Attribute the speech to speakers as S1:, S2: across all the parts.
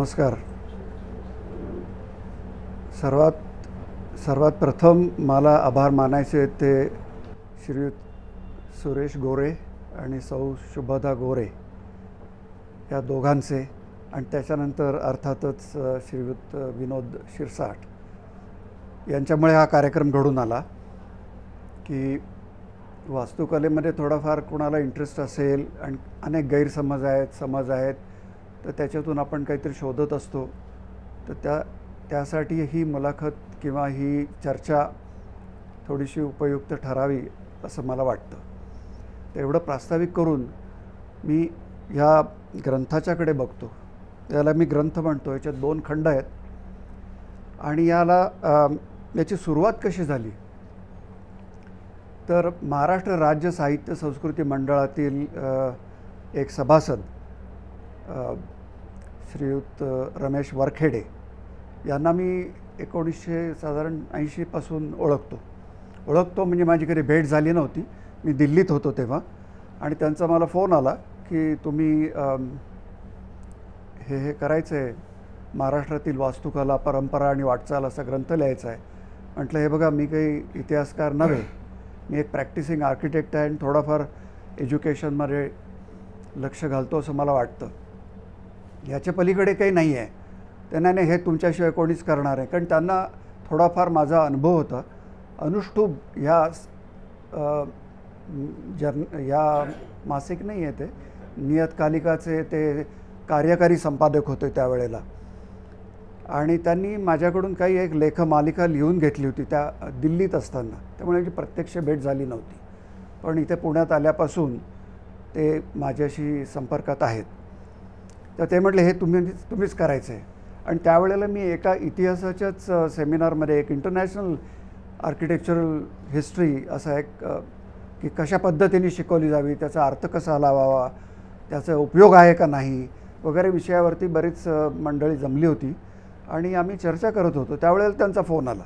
S1: नमस्कार. सर्वात प्रथम मला आभार मानायचे ते श्रीयुत सुरेश गोरे आणि सौ शुभदा गोरे या दोघांचे, आणि त्याच्यानंतर अर्थातच श्रीयुत विनोद शिरसाट यांच्यामुळे हा कार्यक्रम घडून आला की वास्तुकलेमध्ये थोडाफार कोणाला इंटरेस्ट असेल आणि अनेक गैरसमज आहेत तर त्याच्यातून आपण काहीतरी शोधत असतो. तर त्यासाठी ही मुलाखत किंवा ही चर्चा थोडीशी उपयुक्त ठरावी असं मला वाटतं. तर एवढं प्रास्ताविक करून मी ह्या ग्रंथाच्याकडे बघतो. याला मी ग्रंथ म्हणतो. याच्यात 2 खंड आहेत आणि याची सुरुवात कशी झाली तर महाराष्ट्र राज्य साहित्य संस्कृती मंडळातील एक सभासद श्रीयुत रमेश वरखेडे यांना मी 1980 पासून ओळखतो म्हणजे माझी कधी भेट झाली नव्हती. मी दिल्लीत होतो तेव्हा, आणि त्यांचा मला फोन आला की तुम्ही हे करायचं आहे, महाराष्ट्रातील वास्तुकला परंपरा आणि वाटचाल असा ग्रंथ लिहायचा आहे. म्हटलं हे बघा, मी काही इतिहासकार नव्हे, मी एक प्रॅक्टिसिंग आर्किटेक्ट आहे आणि थोडाफार एज्युकेशनमध्ये लक्ष घालतो असं मला वाटतं. याच्या पलीकडे काही नाही आहे. त्यांना नाही, हे तुमच्याशिवाय कोणीच करणार आहे. कारण त्यांना थोडाफार माझा अनुभव होता. अनुष्टुभ या मासिक नाही आहे, ते नियतकालिकाचे ते कार्यकारी संपादक होते त्यावेळेला, आणि त्यांनी माझ्याकडून काही एक लेखमालिका लिहून घेतली होती त्या दिल्लीत असताना. त्यामुळे माझी प्रत्यक्ष भेट झाली नव्हती, पण इथे पुण्यात आल्यापासून ते माझ्याशी संपर्कात आहेत. तर ते म्हटले हे तुम्हीच करायचं आहे. आणि त्यावेळेला मी एका इतिहासाच्याच सेमिनारमध्ये एक इंटरनॅशनल आर्किटेक्चरल हिस्ट्री असा एक की कशा पद्धतीने शिकवली जावी, त्याचा अर्थ कसा लावावा, त्याचा उपयोग आहे का नाही वगैरे विषयावरती बरीच मंडळी जमली होती आणि आम्ही चर्चा करत होतो. त्यावेळेला त्यांचा फोन आला.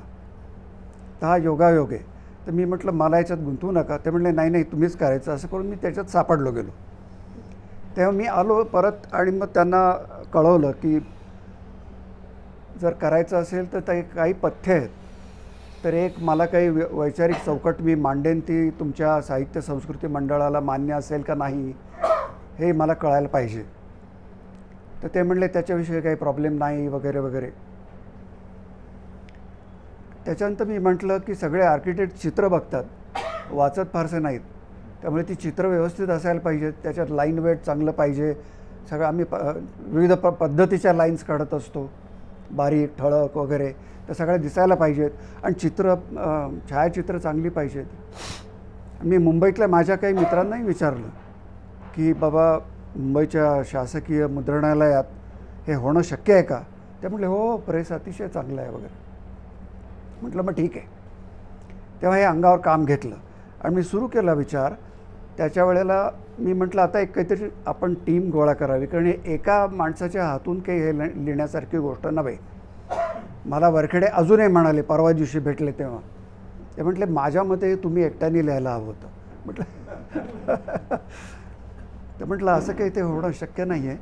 S1: तर हा योगायोग आहे. तर मी म्हटलं मला याच्यात गुंतवू नका. ते म्हटले नाही तुम्हीच करायचं. असं करून मी त्याच्यात सापडलो गेलो. तेव्हा मी आलो परत आणि मग त्यांना कळवलं की जर करायचं असेल तर ते काही पथ्य आहेत. तर एक मला काही वैचारिक चौकट मी मांडेन ती तुमच्या साहित्य संस्कृती मंडळाला मान्य असेल का नाही हे मला कळायला पाहिजे. तर ते म्हणले त्याच्याविषयी काही प्रॉब्लेम नाही वगैरे वगैरे. त्याच्यानंतर मी म्हटलं की सगळे आर्किटेक्ट चित्र बघतात, वाचत फारसे नाहीत. त्यामुळे ती चित्र व्यवस्थित असायला पाहिजेत, त्याच्यात लाईन वेट चांगलं पाहिजे. सगळं आम्ही विविध पद्धतीच्या लाईन्स काढत असतो, बारीक ठळक वगैरे. तर सगळ्या दिसायला पाहिजेत आणि छायाचित्र चांगली पाहिजेत. मी मुंबईतल्या माझ्या काही मित्रांनाही विचारलं की बाबा मुंबईच्या शासकीय मुद्रणालयात हे होणं शक्य आहे का. ते म्हटले हो, प्रेस अतिशय चांगलं आहे वगैरे. म्हटलं मग ठीक आहे. तेव्हा हे अंगावर काम घेतलं आणि मी सुरू केला विचार. त्याच्या वेळेला मी म्हटलं आता एक काहीतरी आपण टीम गोळा करावी, कारण हे एका माणसाच्या हातून काही हे लिहिण्यासारखी गोष्ट नव्हे. मला वरखेडे अजूनही म्हणाले, परवा दिवशी भेटले तेव्हा ते म्हटले माझ्या मते तुम्ही एकट्याने लिहायला हवं होतं. म्हटलं तर म्हटलं असं काही ते होणं शक्य नाही आहे.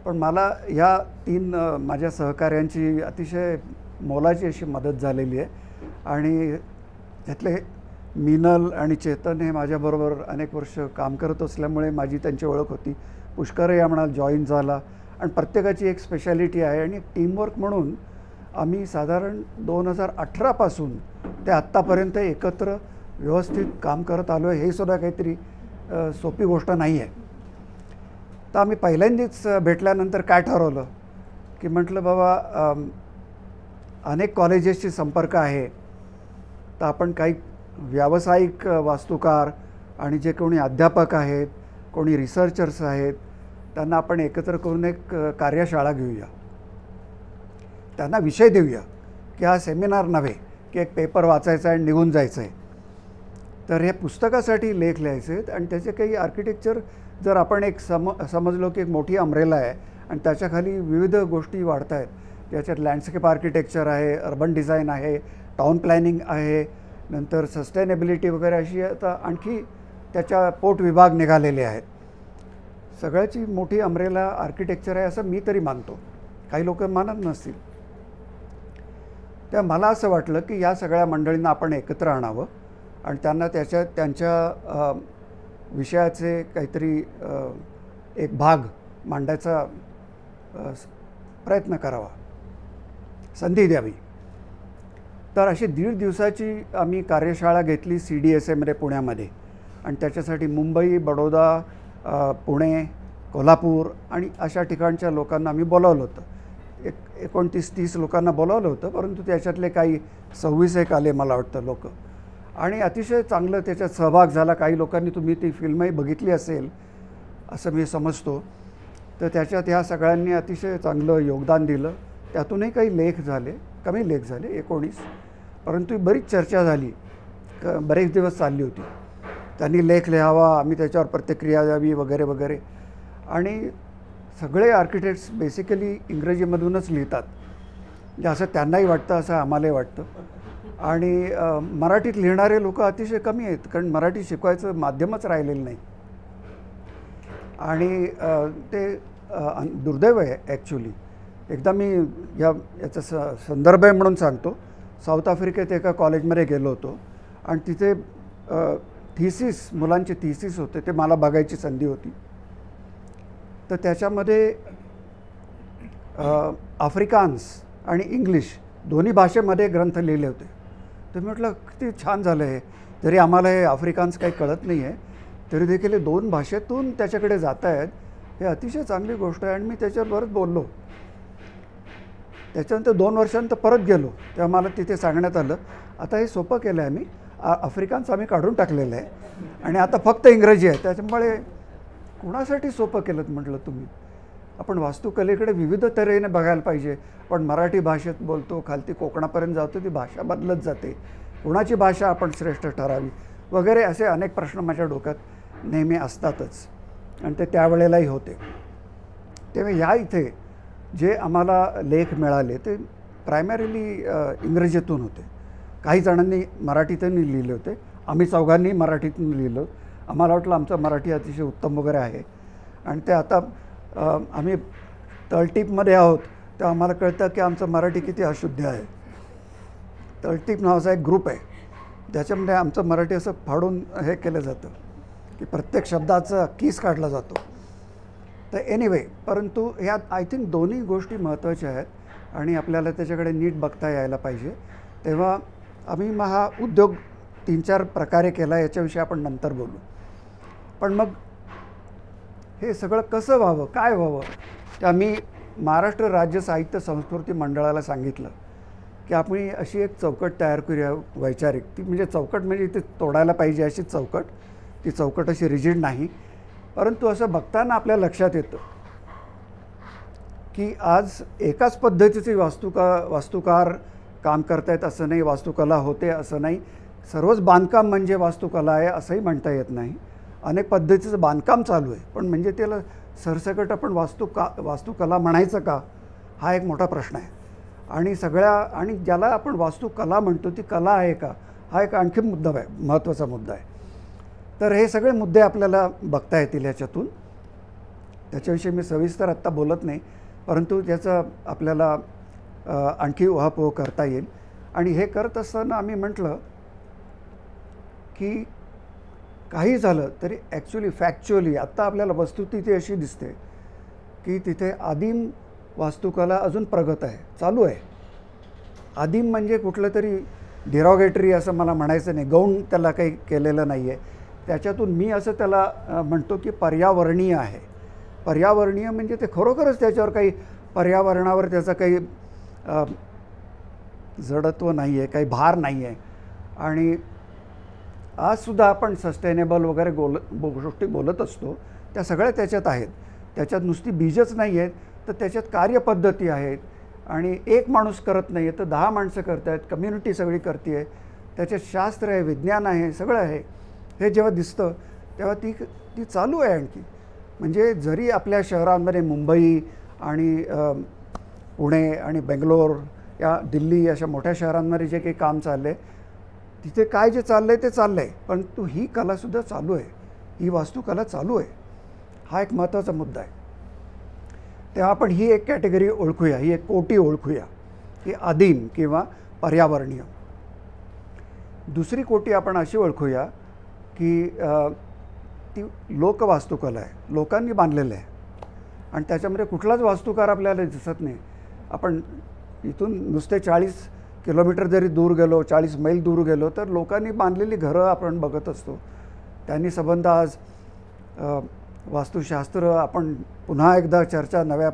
S1: पण मला ह्या 3 माझ्या सहकाऱ्यांची अतिशय मोलाची अशी मदत झालेली आहे. आणि त्यातले मिनल आणि चेतन हे माझ्याबरोबर अनेक वर्ष काम करत असल्यामुळे माझी त्यांची ओळख होती. पुष्कर या म्हणाल जॉईन झाला. आणि प्रत्येकाची एक स्पेशालिटी आहे आणि टीमवर्क म्हणून आम्ही साधारण 2018 पासून ते आत्तापर्यंत एकत्र व्यवस्थित काम करत आलो आहे. हे सुद्धा काहीतरी सोपी गोष्ट नाही आहे. तर आम्ही पहिल्यांदाच भेटल्यानंतर काय ठरवलं की म्हटलं बाबा अनेक कॉलेजेसशी संपर्क आहे, तर आपण काही व्यावसायिक वास्तुकार आणि जे कोणी अध्यापक आहेत, कोणी रिसर्चर्स आहेत, त्यांना आपण एकत्र करून एक कार्यशाळा घेऊया. त्यांना विषय देऊया की हा सेमिनार नव्हे की एक पेपर वाचायचा आहे आणि निघून जायचं आहे. तर हे पुस्तकासाठी लेख लिहायचे आहेत आणि त्याचे काही आर्किटेक्चर जर आपण एक समजलो की एक मोठी अम्ब्रेला आहे आणि त्याच्याखाली विविध गोष्टी वाढत आहेत. त्याच्यात लँडस्केप आर्किटेक्चर आहे, अर्बन डिझाईन आहे, टाउन प्लॅनिंग आहे, नंतर सस्टेनेबिलिटी वगैरे अशी आता आणखी त्याच्या पोट विभाग निघालेले आहेत. सगळ्याची मोठी अम्ब्रेला आर्किटेक्चर आहे असं मी तरी मानतो. काही लोक मानत नसतील. तेव्हा मला असं वाटलं की या सगळ्या मंडळींना आपण एकत्र आणावं आणि त्यांना त्यांच्या विषयाचे काहीतरी एक भाग मांडायचा प्रयत्न करावा, संधी द्यावी. तर अशी 1.5 दिवसाची आम्ही कार्यशाळा घेतली CDSA पुण्यामध्ये आणि त्याच्यासाठी मुंबई, बडोदा, पुणे, कोल्हापूर आणि अशा ठिकाणच्या लोकांना आम्ही बोलावलं होतं. 29-30 लोकांना बोलावलं होतं, परंतु त्याच्यातले काही 26 आले मला वाटतं लोक आणि अतिशय चांगलं त्याच्यात सहभाग झाला. काही लोकांनी तुम्ही ती फिल्मही बघितली असेल असं मी समजतो. तर त्याच्यात ह्या सगळ्यांनी अतिशय चांगलं योगदान दिलं. त्यातूनही काही लेख झाले, कमी लेख झाले 19, परंतु बरीच चर्चा झाली, बरेच दिवस चालली होती. त्यांनी लेख लिहावा, आम्ही त्याच्यावर प्रतिक्रिया द्यावी वगैरे वगैरे. आणि सगळे आर्किटेक्ट्स बेसिकली इंग्रजीमधूनच लिहितात, म्हणजे असं त्यांनाही वाटतं, असं आम्हालाही वाटतं. आणि मराठीत लिहिणारे लोक अतिशय कमी आहेत, कारण मराठी शिकवायचं माध्यमच राहिलेलं नाही. आणि ते दुर्दैव आहे ॲक्च्युली. एकदा मी याचा संदर्भ आहे म्हणून सांगतो. साऊथ आफ्रिकेत एका कॉलेजमध्ये गेलो होतो आणि तिथे थिसिस, मुलांचे थिसिस होते, ते मला बघायची संधी होती. तर त्याच्यामध्ये आफ्रिकान्स आणि इंग्लिश दोन्ही भाषेमध्ये ग्रंथ लिहिले होते. तर मी म्हटलं किती छान झालं आहे, जरी आम्हाला हे आफ्रिकान्स काही कळत नाही आहे तरी देखील 2 भाषेतून त्याच्याकडे जात आहेत, हे अतिशय चांगली गोष्ट आहे. आणि मी त्याच्याबरोबर बोललो. त्याच्यानंतर 2 वर्षांनंतर परत गेलो, तेव्हा मला तिथे सांगण्यात आलं आता हे सोपं केलं आहे, आम्ही आफ्रिकान्स आम्ही काढून टाकलेलं आहे आणि आता फक्त इंग्रजी आहे. त्याच्यामुळे कुणासाठी सोपं केलं म्हटलं तुम्ही? आपण वास्तुकलेकडे विविध तऱ्हेने बघायला पाहिजे. पण मराठी भाषेत बोलतो, खालती कोकणापर्यंत जातो, ती भाषा बदलत जाते. कुणाची भाषा आपण श्रेष्ठ ठरावी वगैरे असे अनेक प्रश्न माझ्या डोक्यात नेहमी असतातच आणि ते त्यावेळेलाही होते. तेव्हा या इथे जे आम्हाला लेख मिळाले ते प्रायमरीली इंग्रजीतून होते. काही जणांनी मराठीतूनही लिहिले होते, आम्ही चौघांनी मराठीतून लिहिलं. आम्हाला वाटलं आमचं मराठी अतिशय उत्तम वगैरे आहे. आणि ते आता आम्ही तळटीपमध्ये आहोत तेव्हा आम्हाला कळतं की आमचं मराठी किती अशुद्ध आहे. तळटीप नावाचा एक ग्रुप आहे, ज्याच्यामध्ये आमचं मराठी असं फाडून हे केलं जातं की प्रत्येक शब्दाचा कीस काढला जातो. तर एनिवे, परंतु ह्यात आय थिंक दोन्ही गोष्टी महत्त्वाच्या आहेत आणि आपल्याला त्याच्याकडे नीट बघता यायला पाहिजे. तेव्हा आम्ही मग हा उद्योग 3-4 प्रकारे केला, याच्याविषयी आपण नंतर बोलू. पण मग हे सगळं कसं व्हावं, काय व्हावं, ते आम्ही महाराष्ट्र राज्य साहित्य संस्कृती मंडळाला सांगितलं की आपण अशी एक चौकट तयार करूया वैचारिक. ती म्हणजे चौकट म्हणजे ती तोडायला पाहिजे अशी चौकट, ती चौकट अशी रिजिड नाही. परंतु असं बघताना आपल्या लक्षात येतं की आज एकाच पद्धतीचे वास्तुकार काम करतायत असं नाही, वास्तुकला होते असं नाही. सर्वच बांधकाम म्हणजे वास्तुकला आहे असंही म्हणता येत नाही. अनेक पद्धतीचं बांधकाम चालू आहे, पण म्हणजे त्याला सरसकट आपण वास्तुकला म्हणायचं का, हा एक मोठा प्रश्न आहे. आणि ज्याला आपण वास्तुकला म्हणतो ती कला आहे का, हा एक आणखी मुद्दा आहे, महत्त्वाचा मुद्दा आहे. तर हे सगळे मुद्दे आपल्याला बघता येतील ह्याच्यातून. त्याच्याविषयी मी सविस्तर आत्ता बोलत नाही, परंतु त्याचा आपल्याला आणखी उहापोह करता येईल. आणि हे करत असताना आम्ही म्हटलं की काही झालं तरी ॲक्च्युली फॅक्च्युअली आत्ता आपल्याला वस्तुस्थिती अशी दिसते की तिथे आदिम वास्तुकला अजून प्रगत आहे, चालू आहे. आदिम म्हणजे कुठलं तरी डिरॉगेटरी असं मला म्हणायचं नाही, गौण त्याला काही केलेलं नाही आहे. त्याच्यातून मी असं त्याला म्हणतो की पर्यावरणीय आहे. पर्यावरणीय म्हणजे ते खरोखरच त्याच्यावर काही पर्यावरणावर त्याचा काही जडत्व नाही आहे, काही भार नाही आहे. आणि आजसुद्धा आपण सस्टेनेबल वगैरे गोष्टी बोलत असतो, त्या सगळ्या त्याच्यात आहेत. त्याच्यात नुसती बीजच नाही आहेत, तर त्याच्यात कार्यपद्धती आहेत. आणि एक माणूस करत नाही आहे तर 10 माणसं करत आहेत, कम्युनिटी सगळी करते आहे. त्याच्यात शास्त्र आहे, विज्ञान आहे, सगळं आहे. हे जेव्हा दिसतं तेव्हा ती चालू आहे आणखी. म्हणजे जरी आपल्या शहरांमध्ये मुंबई आणि पुणे आणि बेंगलोर या दिल्ली अशा मोठ्या शहरांमध्ये जे काही काम चाललं आहे, तिथे काय जे चाललं आहे ते चाललं आहे, परंतु ही कलासुद्धा चालू आहे, ही वास्तुकला चालू आहे. हा एक महत्त्वाचा मुद्दा आहे. तेव्हा आपण ही एक कॅटेगरी ओळखूया, ही एक कोटी ओळखूया की आदिम किंवा पर्यावरणीय. दुसरी कोटी आपण अशी ओळखूया की ती लोकवास्तुकला आहे, लोकांनी बांधलेलं आहे आणि त्याच्यामध्ये कुठलाच वास्तुकार आपल्याला दिसत नाही. आपण इथून नुसते 40 किलोमीटर जरी दूर गेलो, 40 मैल दूर गेलो तर लोकांनी बांधलेली घरं आपण बघत असतो. त्यांनी संबंध आज वास्तुशास्त्र आपण पुन्हा एकदा चर्चा नव्या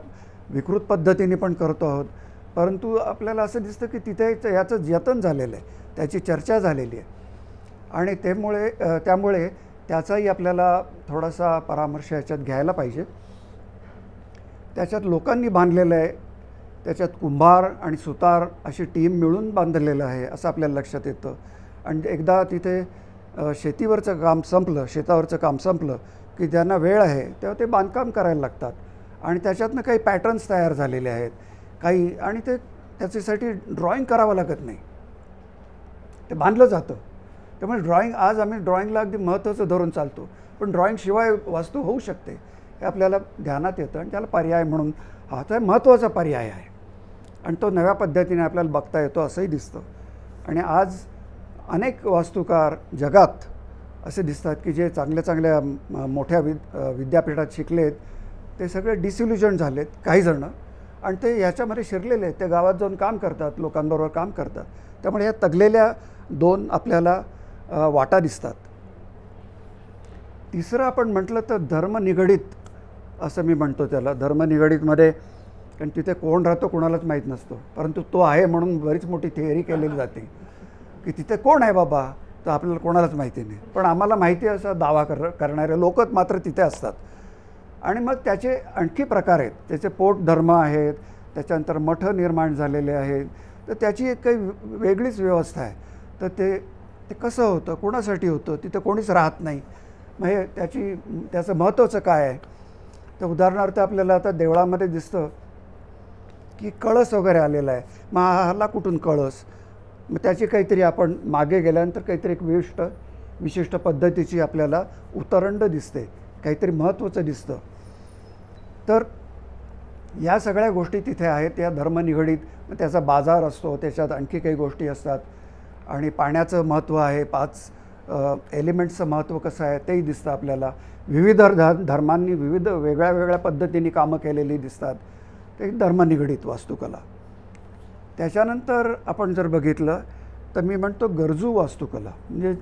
S1: विकृत पद्धतीने पण करतो आहोत. परंतु आपल्याला असं दिसतं की तिथे याचं जतन झालेलं आहे, त्याची चर्चा झालेली आहे आणि त्यामुळे त्याचाही आपल्याला थोडासा परामर्श याच्यात घ्यायला पाहिजे. त्याच्यात लोकांनी बांधलेलं आहे, त्याच्यात कुंभार आणि सुतार अशी टीम मिळून बांधलेलं आहे असं आपल्याला लक्षात येतं. आणि एकदा तिथे शेतीवरचं काम संपलं, शेतावरचं काम संपलं की ज्यांना वेळ आहे तेव्हा ते बांधकाम करायला लागतात आणि त्याच्यातनं काही पॅटर्न्स तयार झालेले आहेत काही, आणि ते त्याच्यासाठी ड्रॉइंग करावं लागत नाही, ते बांधलं जातं. त्यामुळे आज आम्ही ड्रॉइंगला अगदी महत्त्वाचं धरून चालतो, पण ड्रॉइंगशिवाय वास्तू होऊ शकते हे आपल्याला ध्यानात येतं आणि त्याला पर्याय म्हणून हा तर महत्त्वाचा पर्याय आहे आणि तो नव्या पद्धतीने आपल्याला बघता येतो असंही दिसतं. आणि आज अनेक वास्तुकार जगात असे दिसतात की जे चांगल्या मोठ्या विद्यापीठात शिकलेत ते सगळे डिसिल्युजन झालेत काही जणं, आणि ते ह्याच्यामध्ये शिरलेले आहेत, ते गावात जाऊन काम करतात, लोकांबरोबर काम करतात. त्यामुळे या तगलेल्या दोन आपल्याला वाटा दिसतात. तिसरं आपण म्हटलं तर धर्मनिगडित असं मी म्हणतो त्याला. धर्मनिगडितमध्ये कारण तिथे कोण राहतो कोणालाच माहीत नसतो, परंतु तो आहे म्हणून बरीच मोठी थिअरी केलेली जाते की तिथे कोण आहे बाबा, तर आपल्याला कोणालाच माहिती नाही, पण आम्हाला माहिती आहे असा दावा करणारे लोकच मात्र तिथे असतात. आणि मग त्याचे आणखी प्रकार आहेत, त्याचे पोट धर्म आहेत, त्याच्यानंतर मठ निर्माण झालेले आहेत, तर त्याची एक काही वेगळीच व्यवस्था आहे. तर ते कसं होतं, कोणासाठी होतं, तिथं कोणीच राहत नाही, मग हे त्याचं महत्त्वाचं काय आहे. तर उदाहरणार्थ आपल्याला आता देवळामध्ये दिसतं की कळस वगैरे आलेला आहे, मग हाला कुठून कळस, मग त्याची काहीतरी आपण मागे गेल्यानंतर काहीतरी एक विशिष्ट पद्धतीची आपल्याला उतरंड दिसते, काहीतरी महत्त्वाचं दिसतं. तर या सगळ्या गोष्टी तिथे आहेत या धर्मनिगडित. मग त्याचा बाजार असतो, त्याच्यात आणखी काही गोष्टी असतात आणि पाण्याचं महत्त्व आहे, 5 एलिमेंट्सचं महत्त्व कसं आहे तेही दिसतं आपल्याला. विविध धर्मांनी विविध वेगळ्या पद्धतीने कामं केलेली दिसतात, ते धर्मनिगडित वास्तुकला. त्याच्यानंतर आपण जर बघितलं तर मी म्हणतो गरजू वास्तुकला, म्हणजे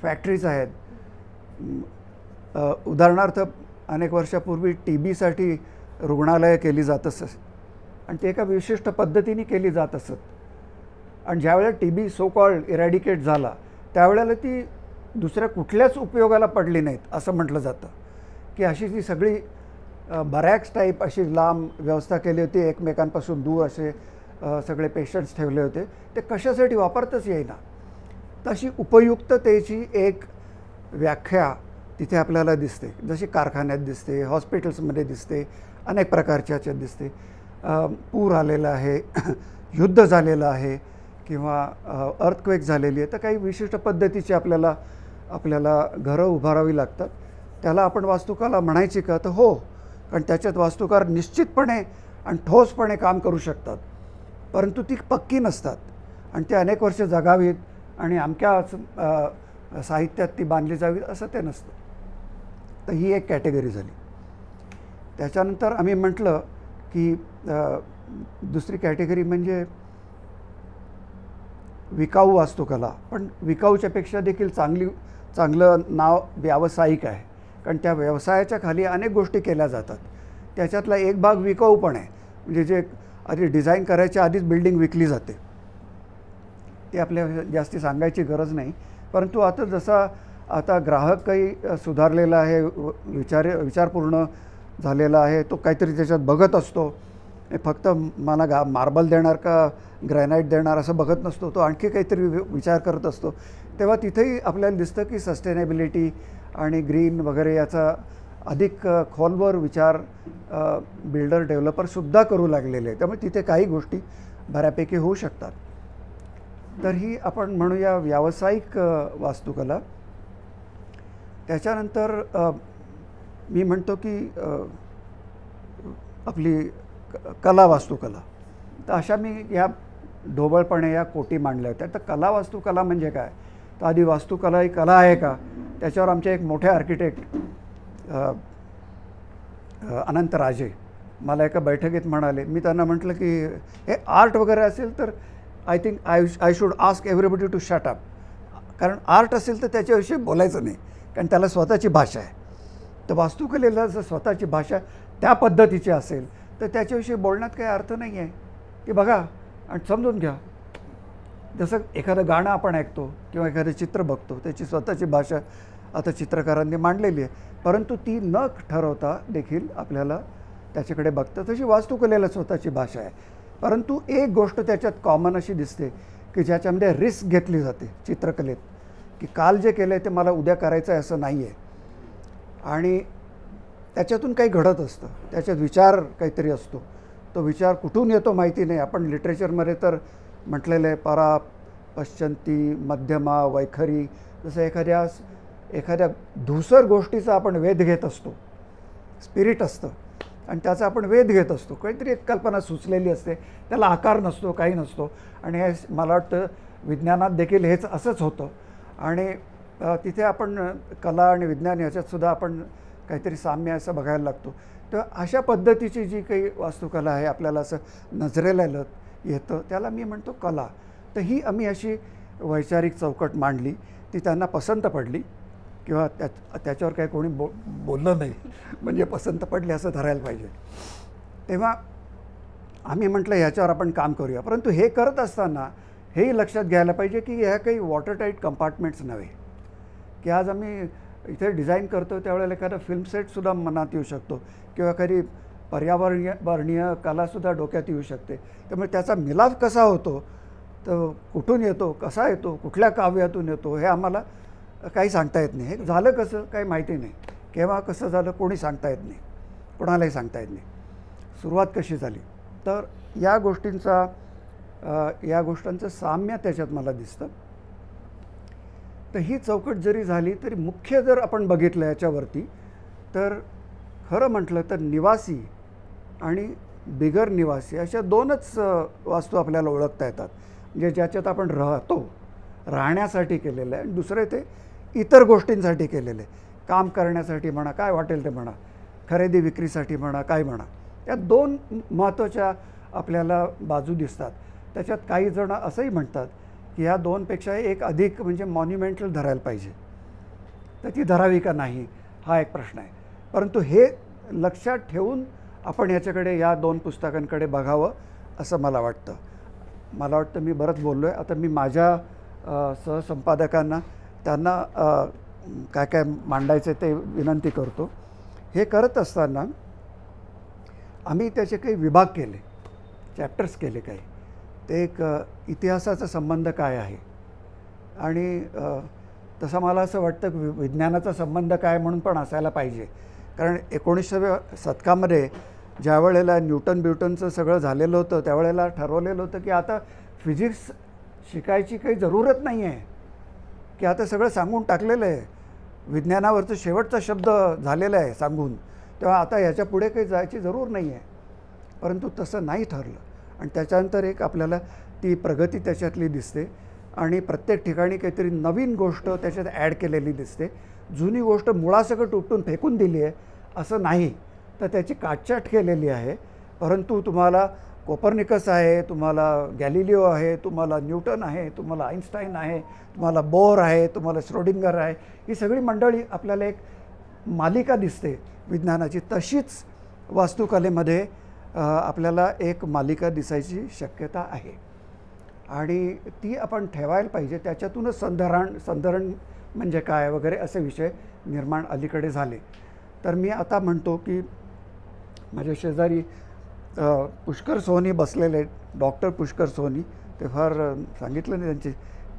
S1: फॅक्टरीज आहेत. उदाहरणार्थ अनेक वर्षापूर्वी TBसाठी रुग्णालयं केली जात असत आणि ते एका विशिष्ट पद्धतीने केली जात असत, आणि ज्यावेळेला TB सो कॉल्ड इरॅडिकेट झाला त्यावेळेला ती दुसऱ्या कुठल्याच उपयोगाला पडली नाहीत असं म्हटलं जातं. की अशी ती सगळी बरॅक्स टाईप अशी लांब व्यवस्था केली होती, एकमेकांपासून दूर असे सगळे पेशंट्स ठेवले होते, ते कशासाठी वापरताच येईना. तशी उपयुक्ततेची एक व्याख्या तिथे आपल्याला दिसते, जशी कारखान्यात दिसते, हॉस्पिटल्समध्ये दिसते, अनेक प्रकारच्या याच्यात दिसते. पूर आलेला आहे, युद्ध झालेलं आहे किंवा अर्थक्वेक झालेली आहे, तर काही विशिष्ट पद्धतीची आपल्याला घरं उभारावी लागतात. त्याला आपण वास्तुकला म्हणायची का, तर हो, कारण त्याच्यात वास्तुकार निश्चितपणे आणि ठोसपणे काम करू शकतात, परंतु ती पक्की नसतात आणि ते अनेक वर्ष जगावीत आणि अमक्या साहित्यात ती बांधली जावी असं ते नसतं. तर ही एक कॅटेगरी झाली. त्याच्यानंतर आम्ही म्हटलं की दुसरी कॅटेगरी म्हणजे विकाऊ वास्तुकला, पण विकाऊच्यापेक्षा देखील चांगलं नाव व्यावसायिक आहे, कारण त्या व्यवसायाच्या खाली अनेक गोष्टी केल्या जातात. त्याच्यातला एक भाग विकाऊ पण आहे, म्हणजे जे आधी डिझाईन करायच्या आधीच बिल्डिंग विकली जाते, ते आपल्याला जास्ती सांगायची गरज नाही. परंतु आता ग्राहकही सुधारलेला आहे, विचारपूर्ण झालेला आहे, तो काहीतरी त्याच्यात बघत असतो. फक्त मला मार्बल देणार का ग्रॅनाईट देणार असं बघत नसतो, तो आणखी काहीतरी विचार करत असतो. तेव्हा तिथेही आपल्याला दिसतं की सस्टेनेबिलिटी आणि ग्रीन वगैरे याचा अधिक खोलवर विचार बिल्डर डेव्हलपरसुद्धा करू लागलेले आहे. त्यामुळे तिथे काही गोष्टी बऱ्यापैकी होऊ शकतात. तर ही आपण म्हणूया व्यावसायिक वास्तुकला. त्याच्यानंतर मी म्हणतो की आपली कला वास्तुकला. तर अशा मी या ढोबळपणे या कोटी मांडल्या होत्या. तर कला वास्तुकला म्हणजे काय, तर आधी वास्तुकला ही कला आहे का, त्याच्यावर आमचे एक मोठे आर्किटेक्ट अनंत राजे मला एका बैठकीत म्हणाले. मी त्यांना म्हटलं की हे आर्ट वगैरे असेल तर I think I should ask everybody to shut up. कारण आर्ट असेल तर त्याच्याविषयी बोलायचं नाही, कारण त्याला स्वतःची भाषा आहे. तर वास्तुकलेला जर स्वतःची भाषा त्या पद्धतीची असेल तर त्याच्याविषयी बोलण्यात काही अर्थ नाही आहे. की बघा आणि समजून घ्या. जसं एखादं गाणं आपण ऐकतो किंवा एखादं चित्र बघतो, त्याची स्वतःची भाषा आता चित्रकारांनी मांडलेली आहे, परंतु ती न ठरवता देखील आपल्याला त्याच्याकडे बघतं. तशी वास्तुकलेला स्वतःची भाषा आहे. परंतु एक गोष्ट त्याच्यात कॉमन अशी दिसते की ज्याच्यामध्ये रिस्क घेतली जाते चित्रकलेत, की काल जे केलं आहे ते मला उद्या करायचं आहे असं नाही आहे. आणि त्याच्यातून काही घडत असतं, त्याच्यात विचार काहीतरी असतो. तो विचार कुठून येतो माहिती नाही. आपण लिटरेचरमध्ये तर म्हटलेलं आहे परा पश्चंती मध्यमा वैखरी. जसं एखाद्या धूसर गोष्टीचा आपण वेध घेत असतो, स्पिरिट असतं आणि त्याचा आपण वेध घेत असतो. काहीतरी एक कल्पना सुचलेली असते, त्याला आकार नसतो, काही नसतो. आणि हे मला वाटतं विज्ञानात देखील हेच असंच होतं. आणि तिथे आपण कला आणि विज्ञान याच्यातसुद्धा आपण काहीतरी साम्य असं बघायला लागतो. तर अशा पद्धतीची जी काही वास्तुकला आहे आपल्याला असं नजरेला येतं त्याला मी म्हणतो कला. तर ही आम्ही अशी वैचारिक चौकट मांडली, ती त्यांना पसंत पडली किंवा त्याच्यावर काही कोणी बोललं नाही, म्हणजे पसंत पडली असं धरायला पाहिजे. तेव्हा आम्ही म्हटलं ह्याच्यावर आपण काम करूया. परंतु हे करत असताना हेही लक्षात घ्यायला पाहिजे की ह्या काही वॉटरटाईट कंपार्टमेंट्स नव्हे. की आज आम्ही इथे डिझाईन करतो त्यावेळेला एखादा फिल्म सेटसुद्धा मनात येऊ शकतो किंवा एखादी पर्यावरणीय कलासुद्धा डोक्यात येऊ शकते. त्यामुळे त्याचा मिलाफ कसा होतो, तर कुठून येतो, कसा येतो, कुठल्या काव्यातून येतो, हे आम्हाला काही सांगता येत नाही. हे झालं कसं काही माहिती नाही. केव्हा कसं झालं कोणी सांगता येत नाही, कोणालाही सांगता येत नाही. सुरुवात कशी झाली, तर या गोष्टांचं साम्य त्याच्यात मला दिसतं. तर ही चौकट जरी झाली तरी मुख्य जर आपण बघितलं याच्यावरती, तर खरं म्हटलं तर निवासी आणि बिगर निवासी अशा दोनच वास्तू आपल्याला ओळखता येतात. म्हणजे ज्याच्यात आपण राहण्यासाठी केलेलं आहे आणि दुसरे ते इतर गोष्टींसाठी केलेले, काम करण्यासाठी म्हणा, काय वाटेल ते म्हणा, खरेदी विक्रीसाठी म्हणा, काय म्हणा. या दोन महत्त्वाच्या आपल्याला बाजू दिसतात. त्याच्यात काही जण असंही म्हणतात की ह्या दोनपेक्षा एक अधिक म्हणजे मॉन्युमेंटल धरायला पाहिजे. तर ती धरावी का नाही हा एक प्रश्न आहे. परंतु हे लक्षात ठेवून आपण याच्याकडे या दोन पुस्तकांकडे बघावं असं मला वाटतं. मला वाटतं मी बरंच बोललो आहे. आता मी माझ्या सहसंपादकांना त्यांना काय काय मांडायचं ते विनंती करतो. हे करत असताना आम्ही त्याचे काही विभाग केले, चॅप्टर्स केले काही. ते एक इतिहासाचा संबंध काय आहे आणि तसं मला असं वाटतं की विज्ञानाचा संबंध काय म्हणून पण असायला पाहिजे. कारण 19व्या शतकामध्ये ज्या वेळेला न्यूटनचं सगळं झालेलं होतं त्यावेळेला ठरवलेलं होतं की आता फिजिक्स शिकायची काही जरूरत नाही आहे, की आता सगळं सांगून टाकलेलं आहे, विज्ञानावरचं शेवटचा शब्द झालेला आहे सांगून, तेव्हा आता याच्या पुढे काही जायची जरूर नाही आहे. परंतु तसं नाही ठरलं आणि त्याच्यानंतर एक आपल्याला ती प्रगती त्याच्यातली दिसते आणि प्रत्येक ठिकाणी काहीतरी नवीन गोष्ट त्याच्यात ॲड केलेली दिसते. जुनी गोष्ट मुळासकट उपटून फेकून दिली आहे असं नाही, तर त्याची काटछाट केलेली आहे. परंतु तुम्हाला कोपर्निकस आहे, तुम्हाला गॅलिलिओ आहे, तुम्हाला न्यूटन आहे, तुम्हाला आईन्स्टाईन आहे, तुम्हाला बोर आहे, तुम्हाला श्रोडिंगर आहे, ही सगळी मंडळी आपल्याला एक मालिका दिसते विज्ञानाची. तशीच वास्तुकलेमध्ये आपल्याला एक मालिका दिसायची शक्यता आहे आणि ती आपण ठेवायला पाहिजे. त्याच्यातूनच संधरण म्हणजे काय वगैरे असे विषय निर्माण अलीकडे झाले. तर मी आता म्हणतो की माझ्या शेजारी पुष्कर सोहनी बसलेले, डॉक्टर पुष्कर सोहनी, ते फार सांगितलं नाही त्यांची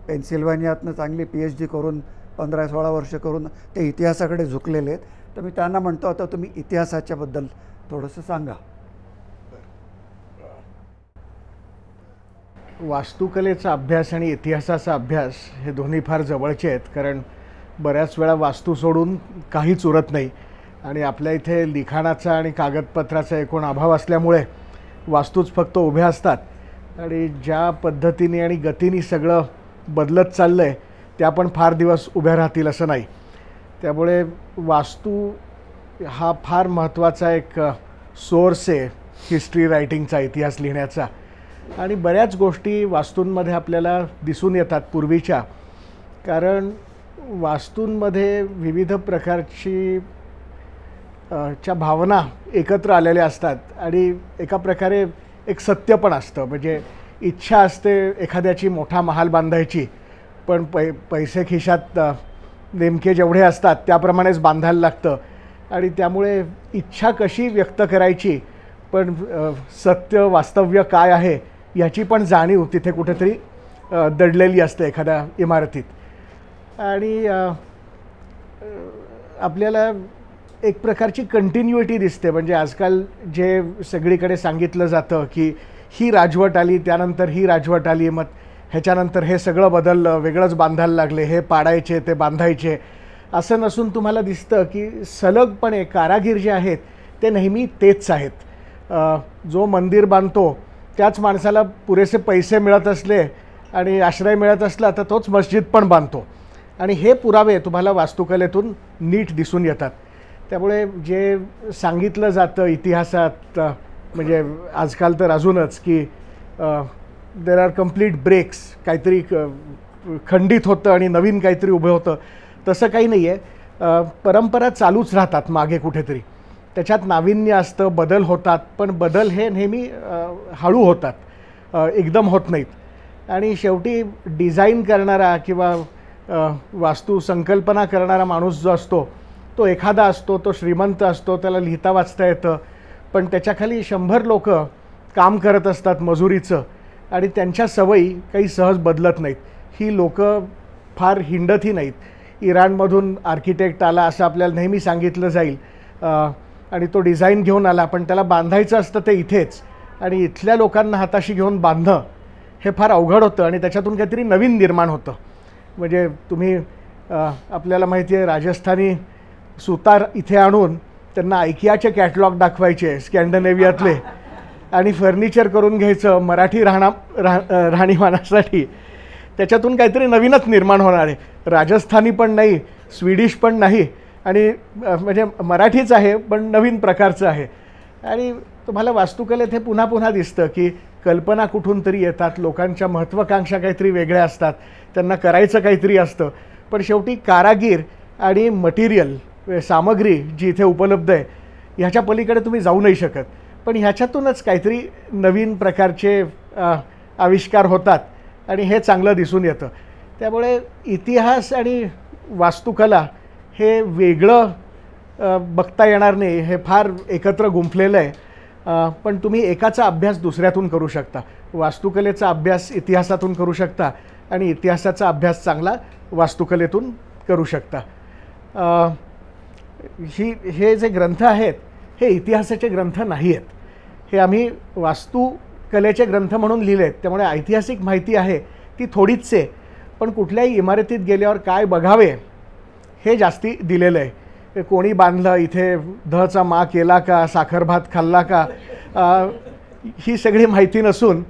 S1: पेन्सिल्व्हानियातनं चांगली PhD करून 15-16 वर्ष करून ते इतिहासाकडे झुकलेले आहेत. तर मी त्यांना म्हणतो आता तुम्ही इतिहासाच्याबद्दल थोडंसं सांगा.
S2: वास्तुकलेचा अभ्यास आणि इतिहासाचा अभ्यास हे दोन्ही फार जवळचे आहेत, कारण बऱ्याच वेळा वास्तू सोडून काहीच उरत नाही. आणि आपल्या इथे लिखाणाचा आणि कागदपत्राचा एकूण अभाव असल्यामुळे वास्तूच फक्त उभ्या असतात आणि ज्या पद्धतीने आणि गतीने सगळं बदलत चाललं आहे त्या पण फार दिवस उभ्या राहतील असं नाही. त्यामुळे वास्तू हा फार महत्त्वाचा एक सोर्स आहे हिस्ट्री रायटिंगचा, इतिहास लिहिण्याचा. आणि बऱ्याच गोष्टी वास्तूंमध्ये आपल्याला दिसून येतात पूर्वीच्या, कारण वास्तूंमध्ये विविध प्रकारची च्या भावना एकत्र आलेल्या असतात आणि एका प्रकारे एक सत्य पण असतं. म्हणजे इच्छा असते एखाद्याची मोठा महाल बांधायची, पण पैसे खिशात नेमके जेवढे असतात त्याप्रमाणेच बांधायला लागतं आणि त्यामुळे इच्छा कशी व्यक्त करायची पण सत्य वास्तव्य काय आहे याची पण जाणीव तिथे कुठेतरी दडलेली असते एखाद्या इमारतीत. आणि आपल्याला एक प्रकारची कंटिन्युइटी दिसते. म्हणजे आजकाल जे सगळीकडे सांगितलं जातं की ही राजवट आली, त्यानंतर ही राजवट आली, मग ह्याच्यानंतर हे सगळं बदललं, वेगळंच बांधायला लागले, हे पाडायचे ते बांधायचे, असं नसून तुम्हाला दिसतं की सलगपणे कारागीर जे आहेत ते नेहमी तेच आहेत. जो मंदिर बांधतो त्याच माणसाला पुरेसे पैसे मिळत असले आणि आश्रय मिळत असला तर तोच मस्जिद पण बांधतो आणि हे पुरावे तुम्हाला वास्तुकलेतून नीट दिसून येतात. त्यामुळे जे सांगितलं जातं इतिहासात, म्हणजे आजकाल तर अजूनच की देर आर कम्प्लीट ब्रेक्स, काहीतरी खंडित होतं आणि नवीन काहीतरी उभं होतं, तसं काही नाही आहे. परंपरा चालूच राहतात मागे कुठेतरी, त्याच्यात नाविन्य असतं, बदल होतात, पण बदल हे नेहमी हळू होतात, एकदम होत नाहीत. आणि शेवटी डिझाईन करणारा किंवा वास्तू संकल्पना करणारा माणूस जो असतो तो एखादा असतो, तो श्रीमंत असतो, त्याला लिहिता वाचता येतं, पण त्याच्याखाली 100 लोक काम करत असतात मजुरीचं आणि त्यांच्या सवयी काही सहज बदलत नाहीत. ही लोकं फार हिंडतही नाहीत. इराणमधून आर्किटेक्ट आला असं आपल्याला नेहमी सांगितलं जाईल आणि तो डिझाईन घेऊन आला, पण त्याला बांधायचं असतं ते इथेच आणि इथल्या लोकांना हाताशी घेऊन बांधणं हे फार अवघड होतं आणि त्याच्यातून काहीतरी नवीन निर्माण होतं. म्हणजे तुम्ही आपल्याला माहिती आहे राजस्थानी सुतार इथे आणून त्यांना आयकियाचे कॅटलॉग दाखवायचे स्कॅन्डिनेव्हियातले आणि फर्निचर करून घ्यायचं मराठी राहणीमानासाठी. त्याच्यातून काहीतरी नवीनच निर्माण होणार आहे. राजस्थानी पण नाही, स्वीडिश पण नाही आणि म्हणजे मराठीच आहे पण नवीन प्रकारचं आहे. आणि तुम्हाला वास्तुकलेत हे पुन्हा पुन्हा दिसतं की कल्पना कुठून तरी येतात, लोकांच्या महत्त्वाकांक्षा काहीतरी वेगळ्या असतात, त्यांना करायचं काहीतरी असतं, पण शेवटी कारागीर आणि मटेरियल सामग्री जी इथे उपलब्ध आहे ह्याच्या पलीकडे तुम्ही जाऊ नाही शकत. पण ह्याच्यातूनच काहीतरी नवीन प्रकारचे आविष्कार होतात आणि हे चांगलं दिसून येतं. त्यामुळे इतिहास आणि वास्तुकला हे वेगळं बघता येणार नाही, हे फार एकत्र गुंफलेलं आहे. पण तुम्ही एकाचा अभ्यास दुसऱ्यातून करू शकता. वास्तुकलेचा अभ्यास इतिहासातून करू शकता आणि इतिहासाचा अभ्यास चांगला वास्तुकलेतून करू शकता. हे जे ग्रंथ आहेत हे इतिहासाचे ग्रंथ नाही आहेत, हे आम्ही वास्तुकलेचे ग्रंथ म्हणून लिहिले आहेत. त्यामुळे ऐतिहासिक माहिती आहे ती थोडीच आहे, पण कुठल्याही इमारतीत गेल्यावर काय बघावे हे जास्ती दिलेलं आहे. कोणी बांधलं, इथे दहचा मा केला का, साखर भात खाल्ला का, ही सगळी माहिती नसून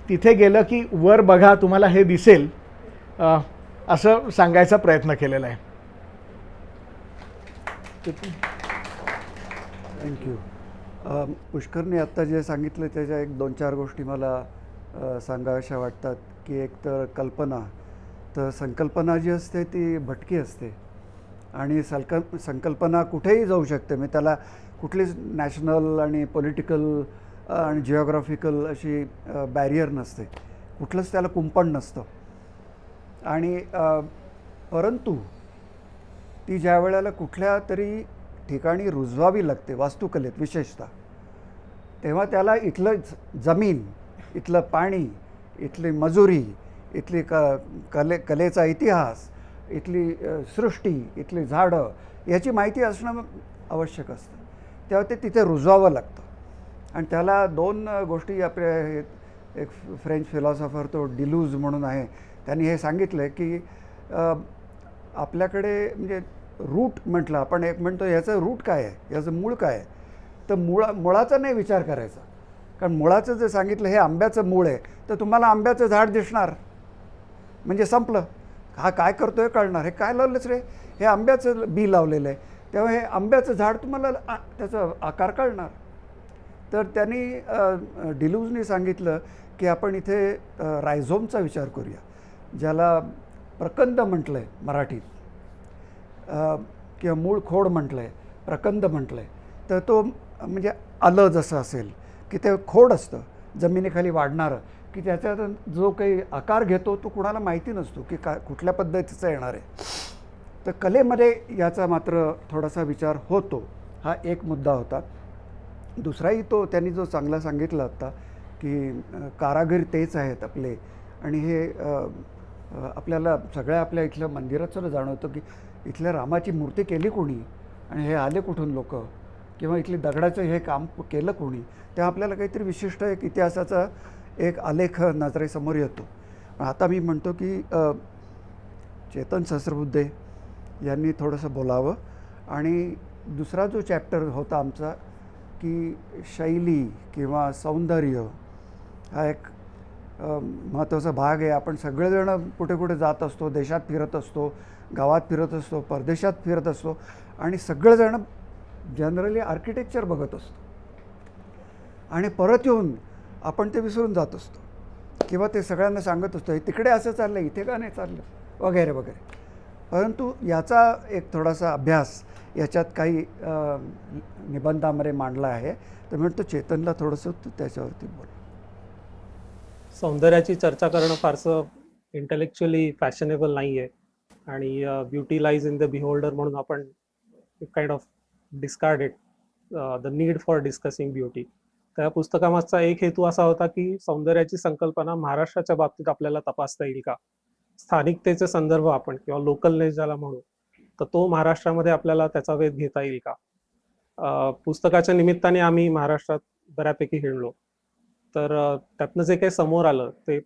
S2: तिथे गेलं की वर बघा तुम्हाला हे दिसेल असं सांगायचा प्रयत्न केलेला आहे.
S1: थँक्यू. पुष्करने आत्ता जे सांगितलं त्याच्या एक 2-4 गोष्टी मला सांगाव्याशा वाटतात. की एक तर संकल्पना जी असते ती भटकी असते आणि संकल्पना कुठेही जाऊ शकते. मी त्याला कुठलीच नॅशनल आणि पॉलिटिकल आणि जिओग्राफिकल अशी बॅरियर नसते, कुठलंच त्याला कुंपण नसतं. आणि परंतु ती ज्या वेळेला कुठल्या तरी ठिकाणी रुजवावी लागते वास्तुकलेत विशेषतः, तेव्हा त्याला इथलं जमीन, इथलं पाणी, इथली मजुरी, इथली कलेचा इतिहास, इथली सृष्टी, इथली झाडं याची माहिती असणं आवश्यक असतं. तेव्हा ते तिथे रुजवावं लागतं. आणि त्याला 2 गोष्टी आपल्या एक फ्रेंच फिलॉसॉफर तो डिलूज म्हणून आहे, त्यांनी हे सांगितलं की आपल्याकडे म्हणजे रूट म्हटलं आपण, एक म्हणतो याचं रूट काय आहे, याचं मूळ काय आहे, तर मुळाचा नाही विचार करायचा. कारण मुळाचं जे सांगितलं हे आंब्याचं मूळ आहे, तर तुम्हाला आंब्याचं झाड दिसणार म्हणजे संपलं. हा काय करतोय कळणार, हे काय लावलंच रे, हे आंब्याचं बी लावलेलं आहे, तेव्हा हे आंब्याचं झाड तुम्हाला त्याचा आकार कळणार. तर त्यांनी डिलूजनी सांगितलं की आपण इथे रायझोमचा विचार करूया, ज्याला प्रकंद म्हटलं आहे मराठीत, किंवा मूळ खोड म्हटलं आहे, प्रकंद म्हटलं आहे. तर तो म्हणजे आलं जसं असेल की ते खोड असतं जमिनीखाली वाढणारं, की त्याच्यात जो काही आकार घेतो तो कुणाला माहिती नसतो की कुठल्या पद्धतीचा येणार आहे. तर कलेमध्ये याचा मात्र थोडासा विचार होतो. हा एक मुद्दा होता. दुसराही तो त्यांनी जो चांगला सांगितला होता की कारागीर तेच आहेत आपले, आणि हे आपल्याला सगळ्या आपल्या इथल्या मंदिरात सुद्धा जाणवतं की इथल्या रामाची मूर्ती केली कोणी, आणि हे आले कुठून लोक, किंवा इथली दगडाचं हे काम केलं कोणी. तेव्हा आपल्याला काहीतरी विशिष्ट एक इतिहासाचा एक आलेख नजरेसमोर येतो. आता मी म्हणतो की चेतन सहस्रबुद्धे यांनी थोडंसं बोलावं. आणि दुसरा जो चॅप्टर होता आमचा की शैली किंवा सौंदर्य, हा एक महत्त्वाचा भाग आहे. आपण सगळेजण कुठे कुठे जात असतो, देशात फिरत असतो, गावात फिरत असतो, परदेशात फिरत असतो, आणि सगळेजण जनरली आर्किटेक्चर बघत असतो, आणि परत येऊन आपण ते विसरून जात असतो, किंवा ते सगळ्यांना सांगत असतो तिकडे असं चाललं, इथे का नाही चाललं, वगैरे वगैरे. परंतु याचा एक थोडासा अभ्यास याच्यात काही निबंधामध्ये मांडला आहे. तर म्हणतो चेतनला थोडंसं त्याच्यावरती बोल.
S3: सौंदर्याची चर्चा करणं फारसं इंटेलेक्च्युअली फॅशनेबल नाही आहे, आणि beauty lies in the beholder म्हणून आपण kind of discard it, the need for discussing beauty. त्या पुस्तकामागचा एक हेतू असा होता की सौंदर्याची संकल्पना महाराष्ट्राच्या बाबतीत आपल्याला तपासता येईल का, स्थानिकतेचे संदर्भ आपण किंवा लोकलनेस ज्याला म्हणू, तर तो महाराष्ट्रामध्ये आपल्याला त्याचा वेध घेता येईल का. पुस्तकाच्या निमित्ताने आम्ही महाराष्ट्रात बऱ्यापैकी हिंडलो, तर त्यातनं जे काही समोर आलं ते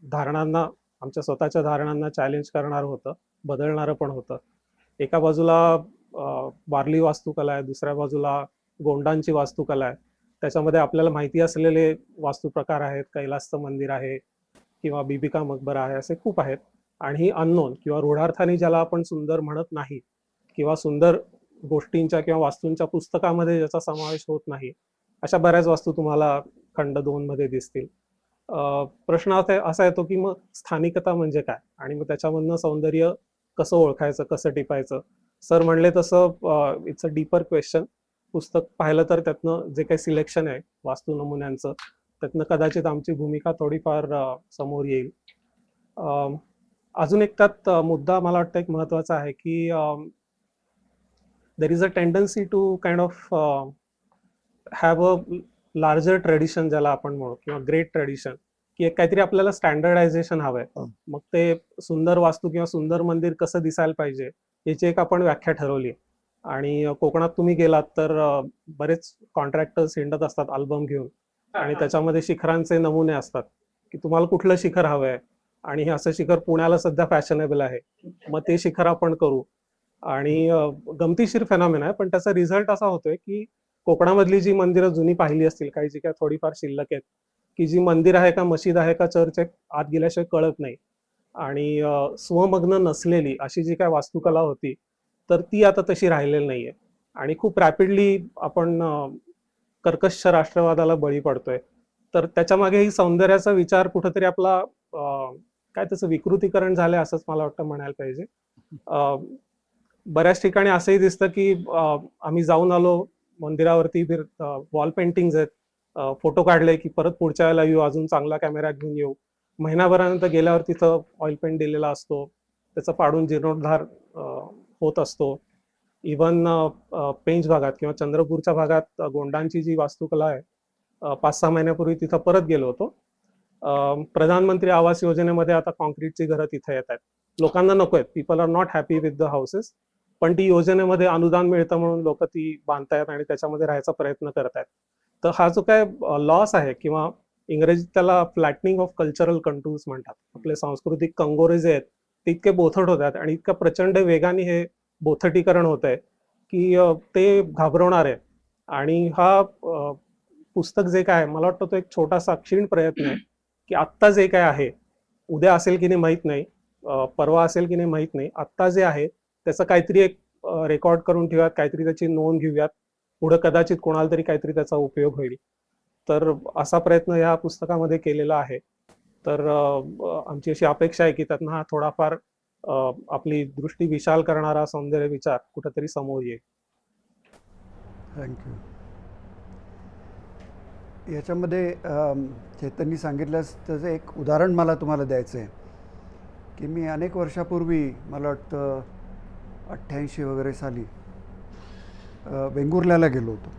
S3: धारणांना, आमच्या स्वतःच्या धारणांना चॅलेंज करणारं होतं, बदलणारं पण होतं. एका बाजूला वारली वास्तुकला आहे, दुसऱ्या बाजूला गोंडांची वास्तुकला आहे. त्याच्यामध्ये आपल्याला माहिती असलेले वास्तुप्रकार आहेत, कैलासचं मंदिर आहे किंवा बीबिका मकबरा आहे, असे खूप आहेत. आणि ही अननोन किंवा रूढार्थाने ज्याला आपण सुंदर म्हणत नाही, किंवा सुंदर गोष्टींच्या किंवा वास्तूंच्या पुस्तकामध्ये ज्याचा समावेश होत नाही, अशा बऱ्याच वास्तू तुम्हाला खंड 2 मध्ये दिसतील. प्रश्न असा येतो की मग स्थानिकता म्हणजे काय, आणि मग त्याच्यामधनं सौंदर्य कसं ओळखायचं, कसं टिपायचं. सर म्हणले तसं इट्स अ डीपर क्वेश्चन. पुस्तक पाहिलं तर त्यातनं जे काही सिलेक्शन आहे वास्तू नमुन्यांचं, त्यातनं कदाचित आमची भूमिका थोडीफार समोर येईल. अजून एक त्यात मुद्दा मला वाटतं एक महत्त्वाचा आहे की there is a tendency to kind of have a larger tradition ज्याला आपण म्हणू, किंवा ग्रेट ट्रेडिशन, की एक काहीतरी आपल्याला स्टँडर्डायझेशन हवंय. मग ते सुंदर वास्तू किंवा सुंदर मंदिर कसं दिसायला पाहिजे याची एक आपण व्याख्या ठरवली. आणि कोकणात तुम्ही गेलात तर बरेच कॉन्ट्रॅक्टर्स हिंडत असतात अल्बम घेऊन, आणि त्याच्यामध्ये शिखरांचे नमुने असतात की तुम्हाला कुठलं शिखर हवंय, आणि हे असं शिखर पुण्याला सध्या फॅशनेबल आहे, मग ते शिखर आपण करू. आणि गमतीशीर फेनॉमेना आहे, पण त्याचा रिझल्ट असा होतोय की कोकणामधली जी मंदिरं जुनी पाहिली असतील, काही जी काय थोडीफार शिल्लक आहेत, की जी मंदिर आहे का मशीद आहे का चर्च आहे आत गेल्याशिवाय कळत नाही. आणि स्वमग्न नसलेली अशी जी काय वास्तुकला होती, तर ती आता तशी राहिलेली नाहीये. आणि खूप रॅपिडली आपण कर्कश राष्ट्रवादाला बळी पडतोय. तर त्याच्या मागे ही सौंदर्याचा विचार कुठेतरी आपला काय त्याचं विकृतीकरण झालंय असंच मला वाटतं म्हणायला पाहिजे. बऱ्याच ठिकाणी असंही दिसतं की आम्ही जाऊन आलो मंदिरावरती, वॉल पेंटिंग्स आहेत, फोटो काढले की परत पुढच्या वेळेला येऊ, अजून चांगला कॅमेरा घेऊन येऊ. महिनाभरानंतर गेल्यावर तिथं ऑइल पेंट दिलेला असतो, त्याचा पाडून जीर्णोद्धार होत असतो. इवन पेंच भागात किंवा चंद्रपूरच्या भागात गोंडांची जी वास्तुकला आहे, 5-6 महिन्यापूर्वी तिथं परत गेलो होतो. प्रधानमंत्री आवास योजनेमध्ये आता कॉन्क्रीटची घरं तिथे येत आहेत. लोकांना नको आहेत, people are not happy with the houses, पण ती योजनेमध्ये अनुदान मिळतं म्हणून लोक ती बांधतायत आणि त्याच्यामध्ये राहायचा प्रयत्न करतायत. तर हा जो काय लॉस आहे, किंवा इंग्रजीत त्याला फ्लॅटनिंग ऑफ कल्चरल कंटूर्स म्हणतात, आपले सांस्कृतिक कंगोरे जे आहेत ते इतके बोथट होतात आणि इतक्या प्रचंड वेगाने हे बोथटीकरण होत आहे की ते घाबरवणार आहे. आणि हा पुस्तक जे काय मला वाटतं तो एक छोटासा क्षीण प्रयत्न आहे की आत्ता जे काय आहे, उद्या असेल की नाही माहीत नाही, परवा असेल की नाही माहीत नाही, आत्ता जे आहे त्याचं काहीतरी एक रेकॉर्ड करून ठेवूयात, काहीतरी त्याची नोंद घेऊयात, पुढे कदाचित कोणाला तरी काहीतरी त्याचा उपयोग होईल. तर असा प्रयत्न या पुस्तकामध्ये केलेला आहे. तर आमची अशी अपेक्षा आहे की त्यातनं हा थोडाफार आपली दृष्टी विशाल करणारा सौंदर्य विचार कुठेतरी समोर येईल.
S1: थँक्यू. याच्यामध्ये चेतननी सांगितल्यास त्याचं एक उदाहरण मला तुम्हाला द्यायचं आहे की मी अनेक वर्षापूर्वी, मला वाटतं 88 वगैरे साली वेंगुर्ल्याला गेलो होतो.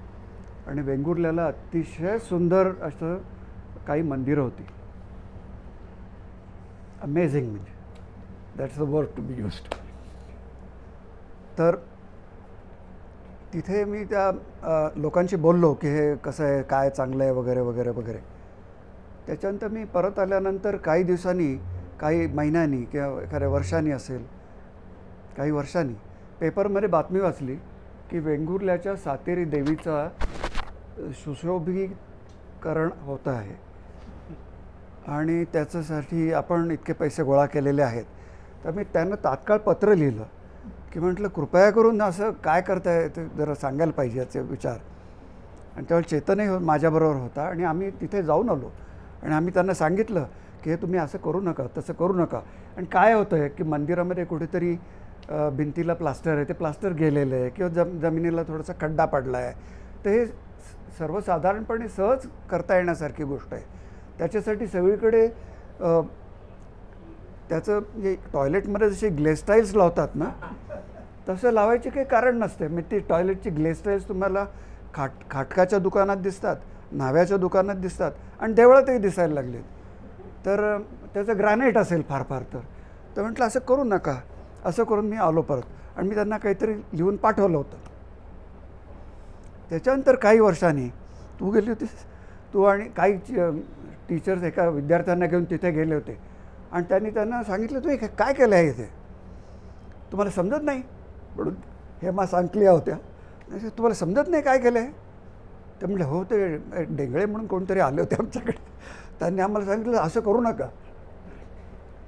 S1: आणि वेंगुर्ल्याला अतिशय सुंदर असं काही मंदिरं होती. अमेझिंग, म्हणजे that's the word to be used. तर तिथे मी त्या लोकांशी बोललो की हे कसं आहे, काय चांगलं आहे वगैरे वगैरे वगैरे. त्याच्यानंतर मी परत आल्यानंतर काही दिवसांनी, काही महिन्यांनी किंवा एखाद्या वर्षांनी असेल, काही वर्षांनी पेपरमध्ये बातमी वाचली की वेंगुर्ल्याच्या सातेरी देवीचा सुशोभीकरण होत आहे आणि त्याच्यासाठी आपण इतके पैसे गोळा केलेले आहेत. तर मी त्यांना तात्काळ पत्र लिहिलं की म्हटलं कृपया करून असं काय करताय ते जरा सांगायला पाहिजे याचे विचार. आणि त्यावेळी चेतनही माझ्याबरोबर होता आणि आम्ही तिथे जाऊन आलो आणि आम्ही त्यांना सांगितलं की हे तुम्ही असं करू नका, तसं करू नका. आणि काय होतं आहे की मंदिरामध्ये कुठेतरी भिंतीला प्लास्टर आहे, ते प्लास्टर गेलेलं आहे किंवा जमिनीला थोडासा खड्डा पडला आहे. तर हे सर्वसाधारणपणे सहज करता येण्यासारखी गोष्ट आहे. त्याच्यासाठी सगळीकडे त्याचं म्हणजे टॉयलेटमध्ये जसे ग्लेस टाईल्स लावतात ना, तसं लावायचे काही कारण नसते. मग ती टॉयलेटची ग्लेस टाईल्स तुम्हाला खाटकाच्या दुकानात दिसतात, न्हाव्याच्या दुकानात दिसतात आणि देवळातही दिसायला लागलेत. तर त्याचं ग्रॅनाईट असेल फार फार तर म्हटलं असं करू नका. असं करून मी आलो परत आणि मी त्यांना काहीतरी लिहून पाठवलं होतं. त्याच्यानंतर काही वर्षांनी तू गेली होतीस, तू आणि काही टीचर्स एका विद्यार्थ्यांना घेऊन तिथे गेले होते आणि त्यांना सांगितलं तुम्ही काय केलं आहे इथे, तुम्हाला समजत नाही. म्हणून हेमा सांकलिया होत्या, तुम्हाला समजत नाही काय केलं आहे. ते म्हटलं हो, ते डेंगळे म्हणून कोणतरी आले होते आमच्याकडे, त्यांनी आम्हाला सांगितलं असं करू नका.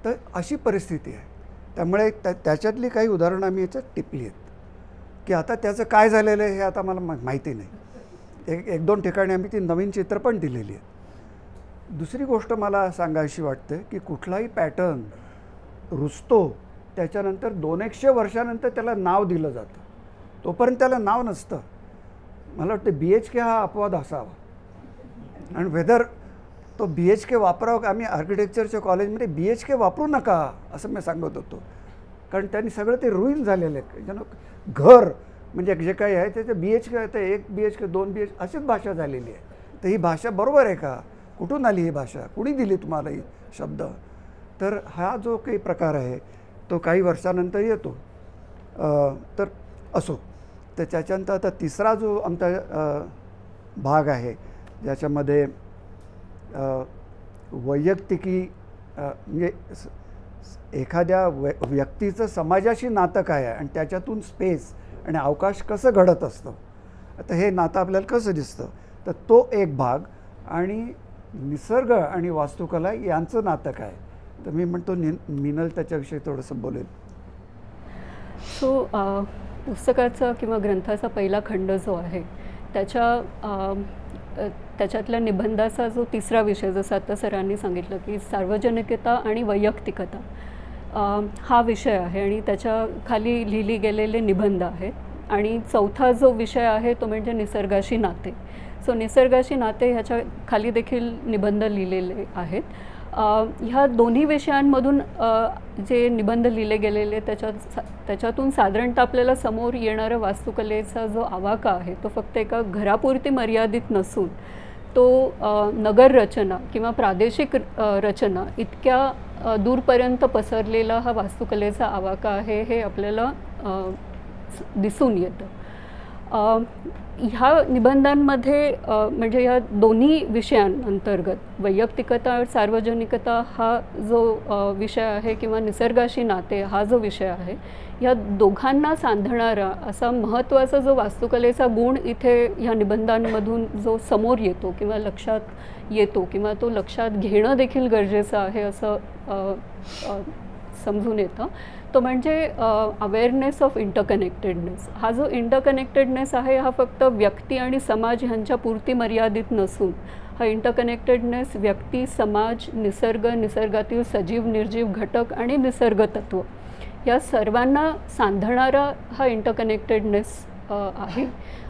S1: तर अशी परिस्थिती आहे. त्यामुळे त्याच्यातली काही उदाहरणं आम्ही याच्यात टिपली आहेत की आता त्याचं काय झालेलं आहे हे आता मला माहिती नाही. एक दोन ठिकाणी आम्ही ती नवीन चित्र पण दिलेली आहेत. दुसरी गोष्ट मला सांगायची वाटते की कुठलाही पॅटर्न रुजतो त्याच्यानंतर 200-100 वर्षानंतर त्याला नाव दिलं जातं. तोपर्यंत त्याला नाव नसतं. मला वाटतं BHK हा अपवाद असावा. आणि वेदर तो BHK वापरावं का, आम्ही आर्किटेक्चरच्या कॉलेजमध्ये BHK वापरू नका असं मी सांगत होतो. कारण त्यांनी सगळं ते रुईन झालेलं आहे. ज्यानं घर म्हणजे जे काही आहे त्याचं BHK आहे, ते 1 BHK 2 BHK अशीच भाषा झालेली आहे. तर ही भाषा बरोबर आहे का, कुठून आली ही भाषा, कुणी दिली तुम्हाला ही शब्द. तर हा जो काही प्रकार आहे तो काही वर्षानंतर येतो. तर असो. तर त्याच्यानंतर आता तिसरा जो आमचा भाग आहे ज्याच्यामध्ये वैयक्तिकी म्हणजे एखाद्या व्यक्तीचं समाजाशी नातं काय आहे आणि त्याच्यातून स्पेस आणि अवकाश कसं घडत असतं. आता हे नातं आपल्याला कसं दिसतं, तर तो एक भाग. आणि निसर्ग आणि वास्तुकला यांचं नातं काय. तर मी म्हणतो मिनल त्याच्याविषयी थोडंसं बोलेल.
S4: सो पुस्तकाचा किंवा ग्रंथाचा पहिला खंड जो आहे त्याच्यातल्या निबंधाचा जो तिसरा विषय, जसं आता सरांनी सांगितलं की सार्वजनिकता आणि वैयक्तिकता हा विषय आहे आणि त्याच्या खाली लिहिली गेलेले निबंध आहेत. आणि चौथा जो विषय आहे तो म्हणजे निसर्गाशी नाते. सो निसर्गाशी नाते ह्याच्या खाली देखील निबंध लिहिलेले आहेत. ह्या दोन्ही विषयांमधून जे निबंध लिहिले गेलेले त्याच्यातून साधारणतः आपल्याला समोर येणारा वास्तुकलेचा जो आवाका आहे तो फक्त एका घरापुरती मर्यादित नसून तो नगर रचना किंवा प्रादेशिक रचना इतक्या दूरपर्यंत पसरलेला हा वास्तुकलेचा आवाका आहे हे आपल्याला दिसून येतं. ह्या निबंधांमध्ये म्हणजे या दोन्ही विषयांअंतर्गत वैयक्तिकता आणि सार्वजनिकता हा जो विषय आहे किंवा निसर्गाशी नाते हा जो विषय आहे, या दोघांना सांधणारा असा महत्त्वाचा जो वास्तुकलेचा गुण इथे ह्या निबंधांमधून जो समोर येतो किंवा लक्षात येतो किंवा तो लक्षात घेणं देखील गरजेचं आहे असं समजून येतं, तो म्हणजे अवेअरनेस ऑफ इंटरकनेक्टेडनेस. हा जो इंटरकनेक्टेडनेस आहे हा फक्त व्यक्ती आणि समाज ह्यांच्यापुरती मर्यादित नसून हा इंटरकनेक्टेडनेस व्यक्ती, समाज, निसर्ग, निसर्गातील सजीव निर्जीव घटक आणि निसर्गतत्व या सर्वांना सांधणारा हा इंटरकनेक्टेडनेस आहे.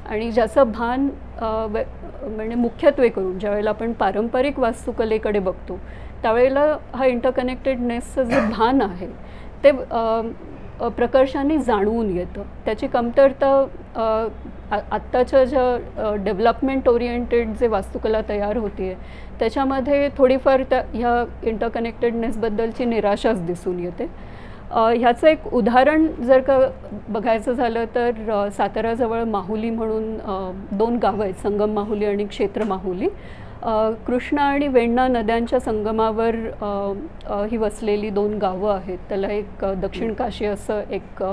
S4: आणि ज्याचं भान म्हणजे मुख्यत्वे करून ज्यावेळेला आपण पारंपरिक वास्तुकलेकडे बघतो त्यावेळेला हा इंटरकनेक्टेडनेसचं जे भान आहे ते प्रकर्षाने जाणवून येतं. त्याची कमतरता आत्ताच्या ज्या डेव्हलपमेंट ओरिएंटेड जे वास्तुकला तयार होती आहे त्याच्यामध्ये थोडीफार ह्या इंटरकनेक्टेडनेसबद्दलची निराशाच दिसून येते. ह्याचं एक उदाहरण जर का बघायचं झालं तर साताऱ्याजवळ माहुली म्हणून 2 गावं आहेत, संगम माहुली आणि क्षेत्र माहुली. कृष्णा आणि वेण्णा नद्यांच्या संगमावर ही वसलेली 2 गावं आहेत. त्याला एक दक्षिण काशी असं एक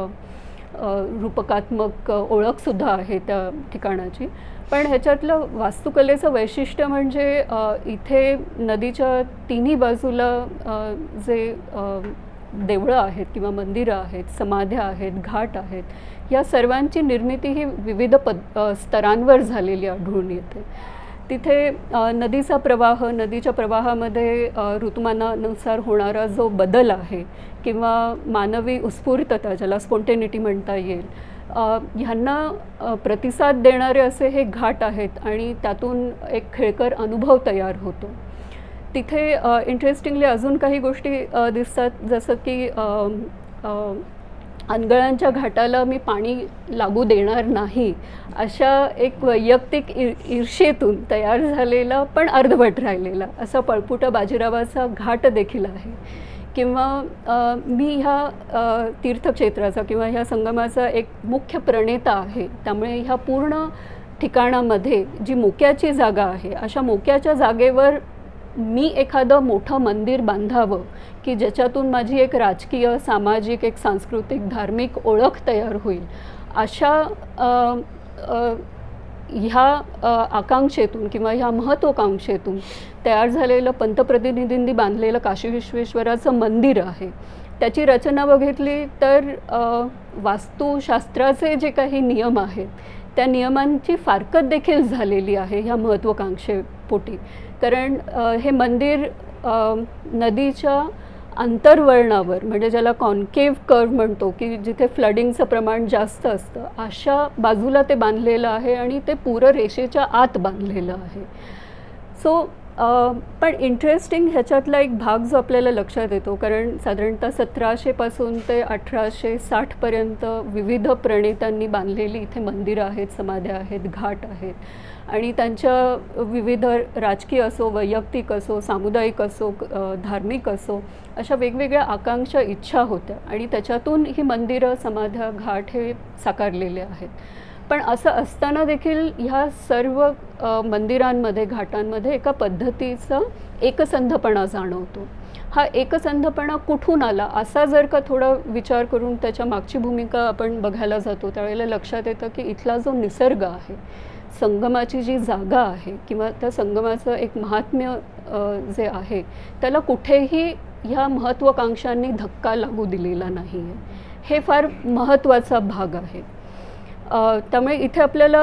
S4: रूपकात्मक ओळखसुद्धा आहे त्या ठिकाणाची. पण ह्याच्यातलं वास्तुकलेचं वैशिष्ट्य म्हणजे इथे नदीच्या तिन्ही बाजूला जे देवळं आहेत किंवा मंदिरं आहेत, समाध्या आहेत, घाट आहेत, या सर्वांची निर्मिती ही विविध स्तरांवर झालेली आढळून येते. तिथे नदीचा प्रवाह, नदीच्या प्रवाहामध्ये ऋतुमानानुसार होणारा जो बदल आहे किंवा मानवी उत्स्फूर्तता ज्याला स्पॉन्टेनिटी म्हणता येईल, ह्यांना प्रतिसाद देणारे असे हे घाट आहेत आणि त्यातून एक खेळकर अनुभव तयार होतो. तिथे इंटरेस्टिंगली अजून काही गोष्टी दिसतात, जसं की अनगळांच्या घाटाला मी पाणी लागू देणार नाही अशा एक वैयक्तिक ईर्षेतून तयार झालेला पण अर्धवट राहिलेला असा पळपुटा बाजीरावाचा घाट देखील आहे. किंवा मी ह्या तीर्थक्षेत्राचा किंवा ह्या संगमाचा एक मुख्य प्रणेता आहे, त्यामुळे ह्या पूर्ण ठिकाणामध्ये जी मोक्याची जागा आहे अशा मोक्याच्या जागेवर मी एखादं मोठं मंदिर बांधावं की ज्याच्यातून माझी एक राजकीय, सामाजिक, एक सांस्कृतिक, धार्मिक ओळख तयार होईल अशा ह्या आकांक्षेतून किंवा ह्या महत्त्वाकांक्षेतून तयार झालेलं पंतप्रतिनिधींनी बांधलेलं काशी विश्वेश्वराचं मंदिर आहे. त्याची रचना बघितली तर वास्तुशास्त्राचे जे काही नियम आहेत त्या नियमांची फारकत देखील झालेली आहे ह्या महत्त्वाकांक्षेपोटी. कारण हे मंदिर नदीच्या अंतर्वळणावर म्हणजे ज्याला कॉन्केव्ह कर्व म्हणतो की जिथे फ्लडिंगचं प्रमाण जास्त असतं अशा बाजूला ते बांधलेलं आहे आणि ते पूर्ण रेषेच्या आत बांधलेलं आहे. सो पण इंटरेस्टिंग ह्याच्यातला एक भाग जो आपल्याला लक्षात येतो, कारण साधारणतः 1700 पासून ते 1860पर्यंत विविध प्रणेत्यांनी बांधलेली इथे मंदिरं आहेत, समाध्या आहेत, घाट आहेत आणि त्यांच्या विविध राजकीय असो, वैयक्तिक असो, सामुदायिक असो, धार्मिक असो अशा वेगवेगळ्या आकांक्षा, इच्छा होत्या आणि त्याच्यातून ही मंदिरं, समाध्या, घाट हे साकारलेले आहेत. पण असं असताना देखील ह्या सर्व मंदिरांमध्ये, घाटांमध्ये एका पद्धतीचा एकसंधपणा जाणवतो. हा एकसंधपणा कुठून आला असा जर का थोडा विचार करून त्याच्या मागची भूमिका आपण बघायला जातो त्यावेळेला लक्षात येतं की इथला जो निसर्ग आहे, संगमाची जी जागा आहे किंवा त्या संगमाचं एक महात्म्य जे आहे त्याला कुठेही ह्या महत्त्वाकांक्षांनी धक्का लागू दिलेला नाही आहे. हे फार महत्त्वाचा भाग आहे. त्यामुळे इथे आपल्याला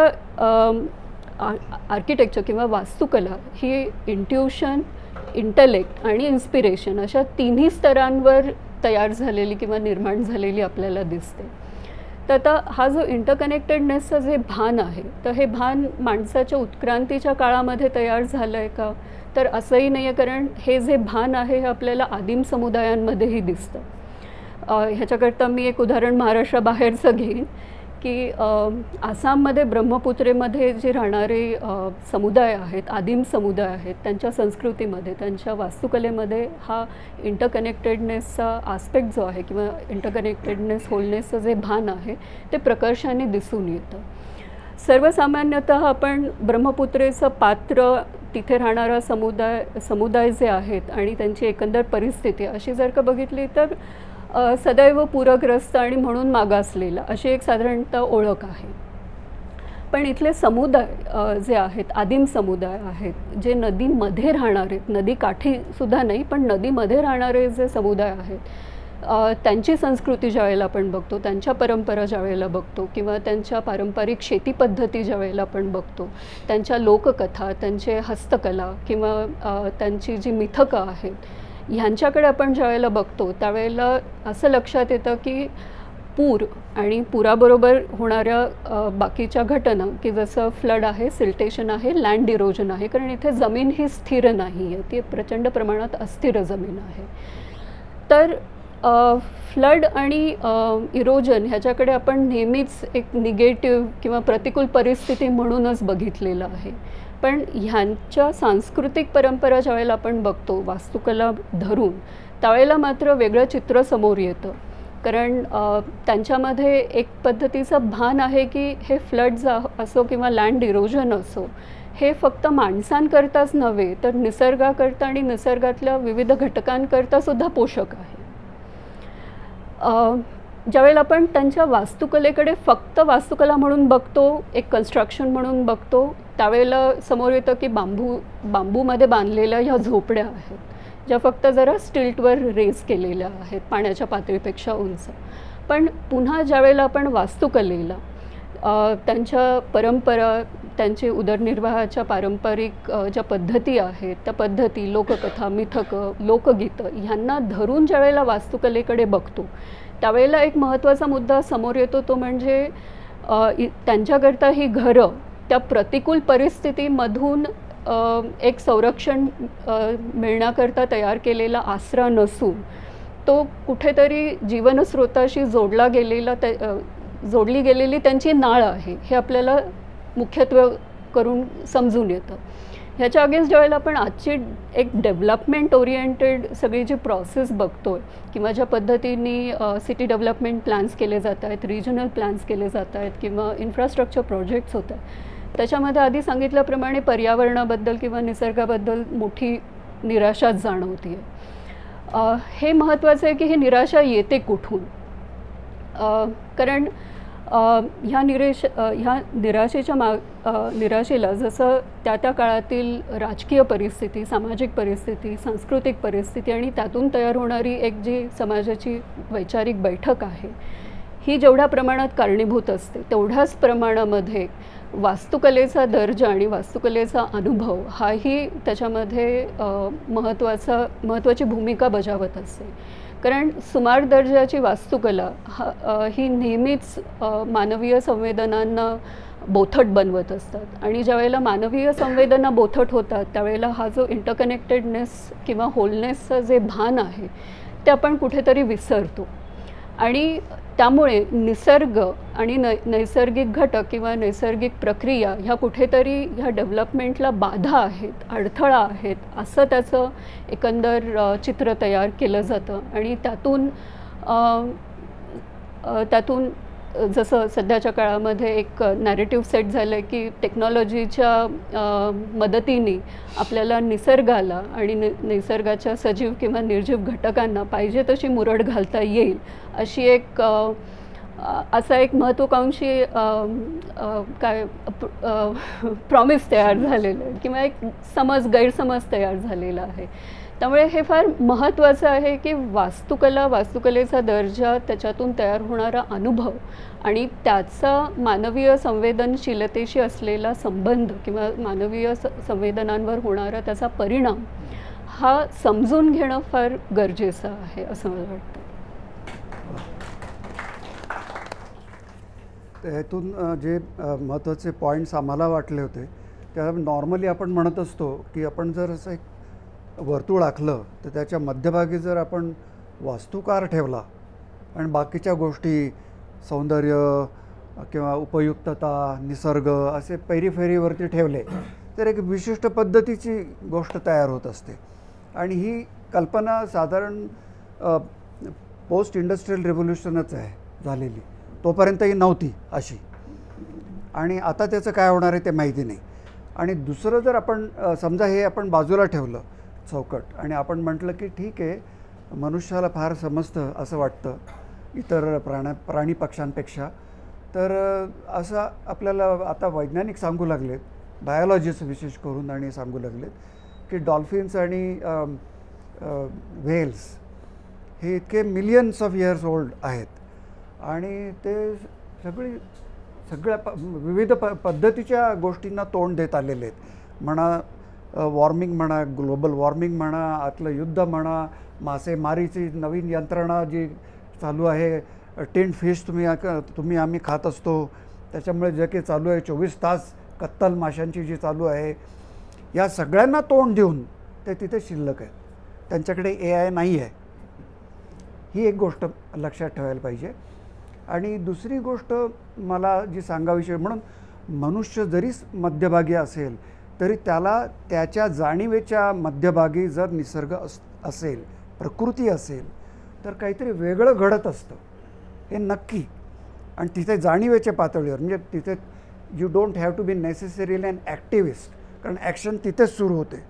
S4: आर्किटेक्चर किंवा वास्तुकला ही इंट्युशन, इंटलेक्ट आणि इन्स्पिरेशन अशा तिन्ही स्तरांवर तयार झालेली किंवा निर्माण झालेली आपल्याला दिसते. तर आता हा जो इंटरकनेक्टेडनेसचं जे भान आहे तर हे भान माणसाच्या उत्क्रांतीच्या काळामध्ये तयार झालं आहे का, तर असंही नाही आहे. कारण हे जे भान आहे हे आपल्याला आदिम समुदायांमध्येही दिसतं. ह्याच्याकरता मी एक उदाहरण महाराष्ट्राबाहेरचं घेईन की आसाममध्ये ब्रह्मपुत्रेमध्ये जे राहणारे समुदाय आहेत, आदिम समुदाय आहेत, त्यांच्या संस्कृतीमध्ये, त्यांच्या वास्तुकलेमध्ये हा इंटरकनेक्टेडनेसचा आस्पेक्ट जो आहे किंवा इंटरकनेक्टेडनेस, होलनेसचं जे भान आहे ते प्रकर्षाने दिसून येतं. सर्वसामान्यतः आपण ब्रह्मपुत्रेचं पात्र, तिथे राहणारा समुदाय जे आहेत आणि त्यांची एकंदर परिस्थिती अशी जर का बघितली तर सदैव पूरग्रस्त आणि म्हणून मागासलेला अशी एक साधारणतः ओळख आहे. पण इथले समुदाय जे आहेत, आदिम समुदाय आहेत, जे नदीमध्ये राहणारे, नदीकाठीसुद्धा नाही पण नदीमध्ये राहणारे जे समुदाय आहेत, त्यांची संस्कृती ज्या वेळेला आपण बघतो, त्यांच्या परंपरा ज्या वेळेला बघतो किंवा त्यांच्या पारंपरिक शेती पद्धती ज्या वेळेला आपण बघतो, त्यांच्या लोककथा, त्यांचे हस्तकला किंवा त्यांची जी मिथकं आहेत, ह्यांच्याकडे आपण ज्या वेळेला बघतो त्यावेळेला असं लक्षात येतं की पूर आणि पुराबरोबर होणाऱ्या बाकीच्या घटना, की जसं फ्लड आहे, सिल्टेशन आहे, लँड इरोजन आहे, कारण इथे जमीन ही स्थिर नाही आहे, ती प्रचंड प्रमाणात अस्थिर जमीन आहे. तर फ्लड आणि इरोजन ह्याच्याकडे आपण नेहमीच एक निगेटिव्ह किंवा प्रतिकूल परिस्थिती म्हणूनच बघितलेलं आहे. पण ह्यांच्या सांस्कृतिक परंपरा ज्यावेळेला आपण बघतो वास्तुकला धरून, त्यावेळेला मात्र वेगळं चित्र समोर येतं. कारण त्यांच्यामध्ये एक पद्धतीचं भान आहे की हे फ्लड्स असो किंवा लँड इरोजन असो, हे फक्त माणसांकरताच नव्हे तर निसर्गाकरता आणि निसर्गातल्या विविध घटकांकरता सुद्धा पोषक आहे. ज्यावेळेला आपण त्यांच्या वास्तुकलेकडे फक्त वास्तुकला म्हणून बघतो, एक कन्स्ट्रक्शन म्हणून बघतो, त्यावेळेला समोर येतं की बांबूमध्ये बांधलेल्या ह्या झोपड्या आहेत, ज्या फक्त जरा स्टिल्टवर रेस केलेल्या आहेत, पाण्याच्या पातळीपेक्षा उंच. पण पुन्हा ज्यावेळेला आपण वास्तुकलेला त्यांच्या परंपरा, त्यांचे उदरनिर्वाहाच्या पारंपरिक ज्या पद्धती आहेत, त्या पद्धती, लोककथा, मिथकं, लोकगीतं ह्यांना धरून ज्यावेळेला वास्तुकलेकडे बघतो, त्यावेळेला एक महत्त्वाचा मुद्दा समोर येतो, तो म्हणजे त्यांच्याकरता ही घरं त्या प्रतिकूल परिस्थितीमधून एक संरक्षण मिळण्याकरता तयार केलेला आसरा नसून तो कुठेतरी जीवनस्रोताशी जोडली गेलेली त्यांची नाळ आहे, हे आपल्याला मुख्यत्वे करून समजून येतं. ह्याच्या अगेन्स्ट ज्यावेळेला आपण आजची एक डेव्हलपमेंट ओरिएंटेड सगळी जी प्रोसेस बघतोय किंवा ज्या पद्धतीने सिटी डेव्हलपमेंट प्लॅन्स केले जात आहेत, रिजनल प्लॅन्स केले जात आहेत किंवा इन्फ्रास्ट्रक्चर प्रोजेक्ट्स होत आहेत, त्याच्यामध्ये आधी सांगितल्याप्रमाणे पर्यावरणाबद्दल किंवा निसर्गाबद्दल मोठी निराशाच जाणवते. हे महत्त्वाचं आहे की ही निराशा येते कुठून. कारण ह्या निराशेला जसं त्या काळातील राजकीय परिस्थिती, सामाजिक परिस्थिती, सांस्कृतिक परिस्थिती आणि त्यातून तयार होणारी एक जी समाजाची वैचारिक बैठक आहे, ही जेवढ्या प्रमाणात कारणीभूत असते तेवढ्याच प्रमाणामध्ये वास्तुकलेचा दर्जा आणि वास्तुकलेचा अनुभव हाही त्याच्यामध्ये महत्त्वाची भूमिका बजावत असते. कारण सुमार दर्जाची वास्तुकला ही नेहमीच मानवीय संवेदनांना बोथट बनवत असतात आणि ज्यावेळेला मानवीय संवेदना बोथट होतात त्यावेळेला हा जो इंटरकनेक्टेडनेस किंवा होलनेसचं जे भान आहे ते आपण कुठेतरी विसरतो. आणि त्यामुळे निसर्ग आणि नैसर्गिक घटक किंवा नैसर्गिक प्रक्रिया ह्या कुठेतरी ह्या डेव्हलपमेंटला बाधा आहेत, अडथळा आहेत, असं त्याचं एकंदर चित्र तयार केलं जातं. आणि त्यातून जसं सध्याच्या काळामध्ये एक नॅरेटिव्ह सेट झालं आहे की टेक्नॉलॉजीच्या मदतीने आपल्याला निसर्गाला आणि निसर्गाच्या सजीव किंवा निर्जीव घटकांना पाहिजे तशी मुरड घालता येईल अशी असा एक महत्त्वाकांक्षी प्रॉमिस तयार झालेलं आहे किंवा एक गैरसमज तयार झालेला आहे. त्यामुळे हे फार महत्त्वाचं आहे की वास्तुकलेचा दर्जा, त्याच्यातून तयार होणारा अनुभव आणि त्याचा मानवीय संवेदनशीलतेशी असलेला संबंध किंवा मानवीय संवेदनांवर होणारा त्याचा परिणाम हा समजून घेणं फार गरजेचं आहे असं मला वाटतं.
S1: ह्यातून जे महत्त्वाचे पॉईंट्स आम्हाला वाटले होते त्या नॉर्मली आपण म्हणत असतो की आपण जर असं एक वर्तुळ आखलं तर त्याच्या मध्यभागी जर आपण वास्तुकार ठेवला आणि बाकीच्या गोष्टी सौंदर्य किंवा उपयुक्तता, निसर्ग असे पेरीफेरीवरती ठेवले तर एक विशिष्ट पद्धतीची गोष्ट तयार होत असते. आणि ही कल्पना साधारण पोस्ट इंडस्ट्रियल रिव्होल्युशनच आहे झालेली, तोपर्यंत ही नव्हती अशी. आणि आता त्याचं काय होणार आहे ते माहिती नाही. आणि दुसरं जर आपण समजा हे आपण बाजूला ठेवलं चौकट आणि आपण म्हटलं की ठीक आहे, मनुष्याला फार समजतं असं वाटतं इतर प्राणी पक्ष्यांपेक्षा, तर असं आपल्याला आता वैज्ञानिक सांगू लागलेत, बायोलॉजिस्ट विशेष करून, आणि सांगू लागलेत की डॉल्फिन्स आणि व्हेल्स हे इतके मिलियन्स ऑफ इयर्स ओल्ड आहेत आणि ते सगळ्या विविध पद्धतीच्या गोष्टींना तोंड देत आलेले आहेत. म्हणा वॉर्मिंग म्हणा, ग्लोबल वॉर्मिंग म्हणा, आतलं युद्ध म्हणा, मासेमारीची नवीन यंत्रणा जी चालू आहे, टिन्ड फिश तुम्ही आम्ही खात असतो, त्याच्यामुळे जे काही चालू आहे 24 तास कत्तल माशांची जी चालू आहे, या सगळ्यांना तोंड देऊन ते तिथे शिल्लक आहेत. त्यांच्याकडे AI नाही आहे. ही एक गोष्ट लक्षात ठेवायला पाहिजे. आणि दुसरी गोष्ट मला जी सांगावीशी, म्हणून मनुष्य जरी मध्यभागी असेल तरी त्याला त्याच्या जाणीवेच्या मध्यभागी जर निसर्ग असेल, प्रकृती असेल, तर काहीतरी वेगळं घडत असतं हे नक्की. आणि तिथे जाणीवेच्या पातळीवर, म्हणजे तिथे you don't have to be necessarily an activist, कारण ॲक्शन तिथेच सुरू होते.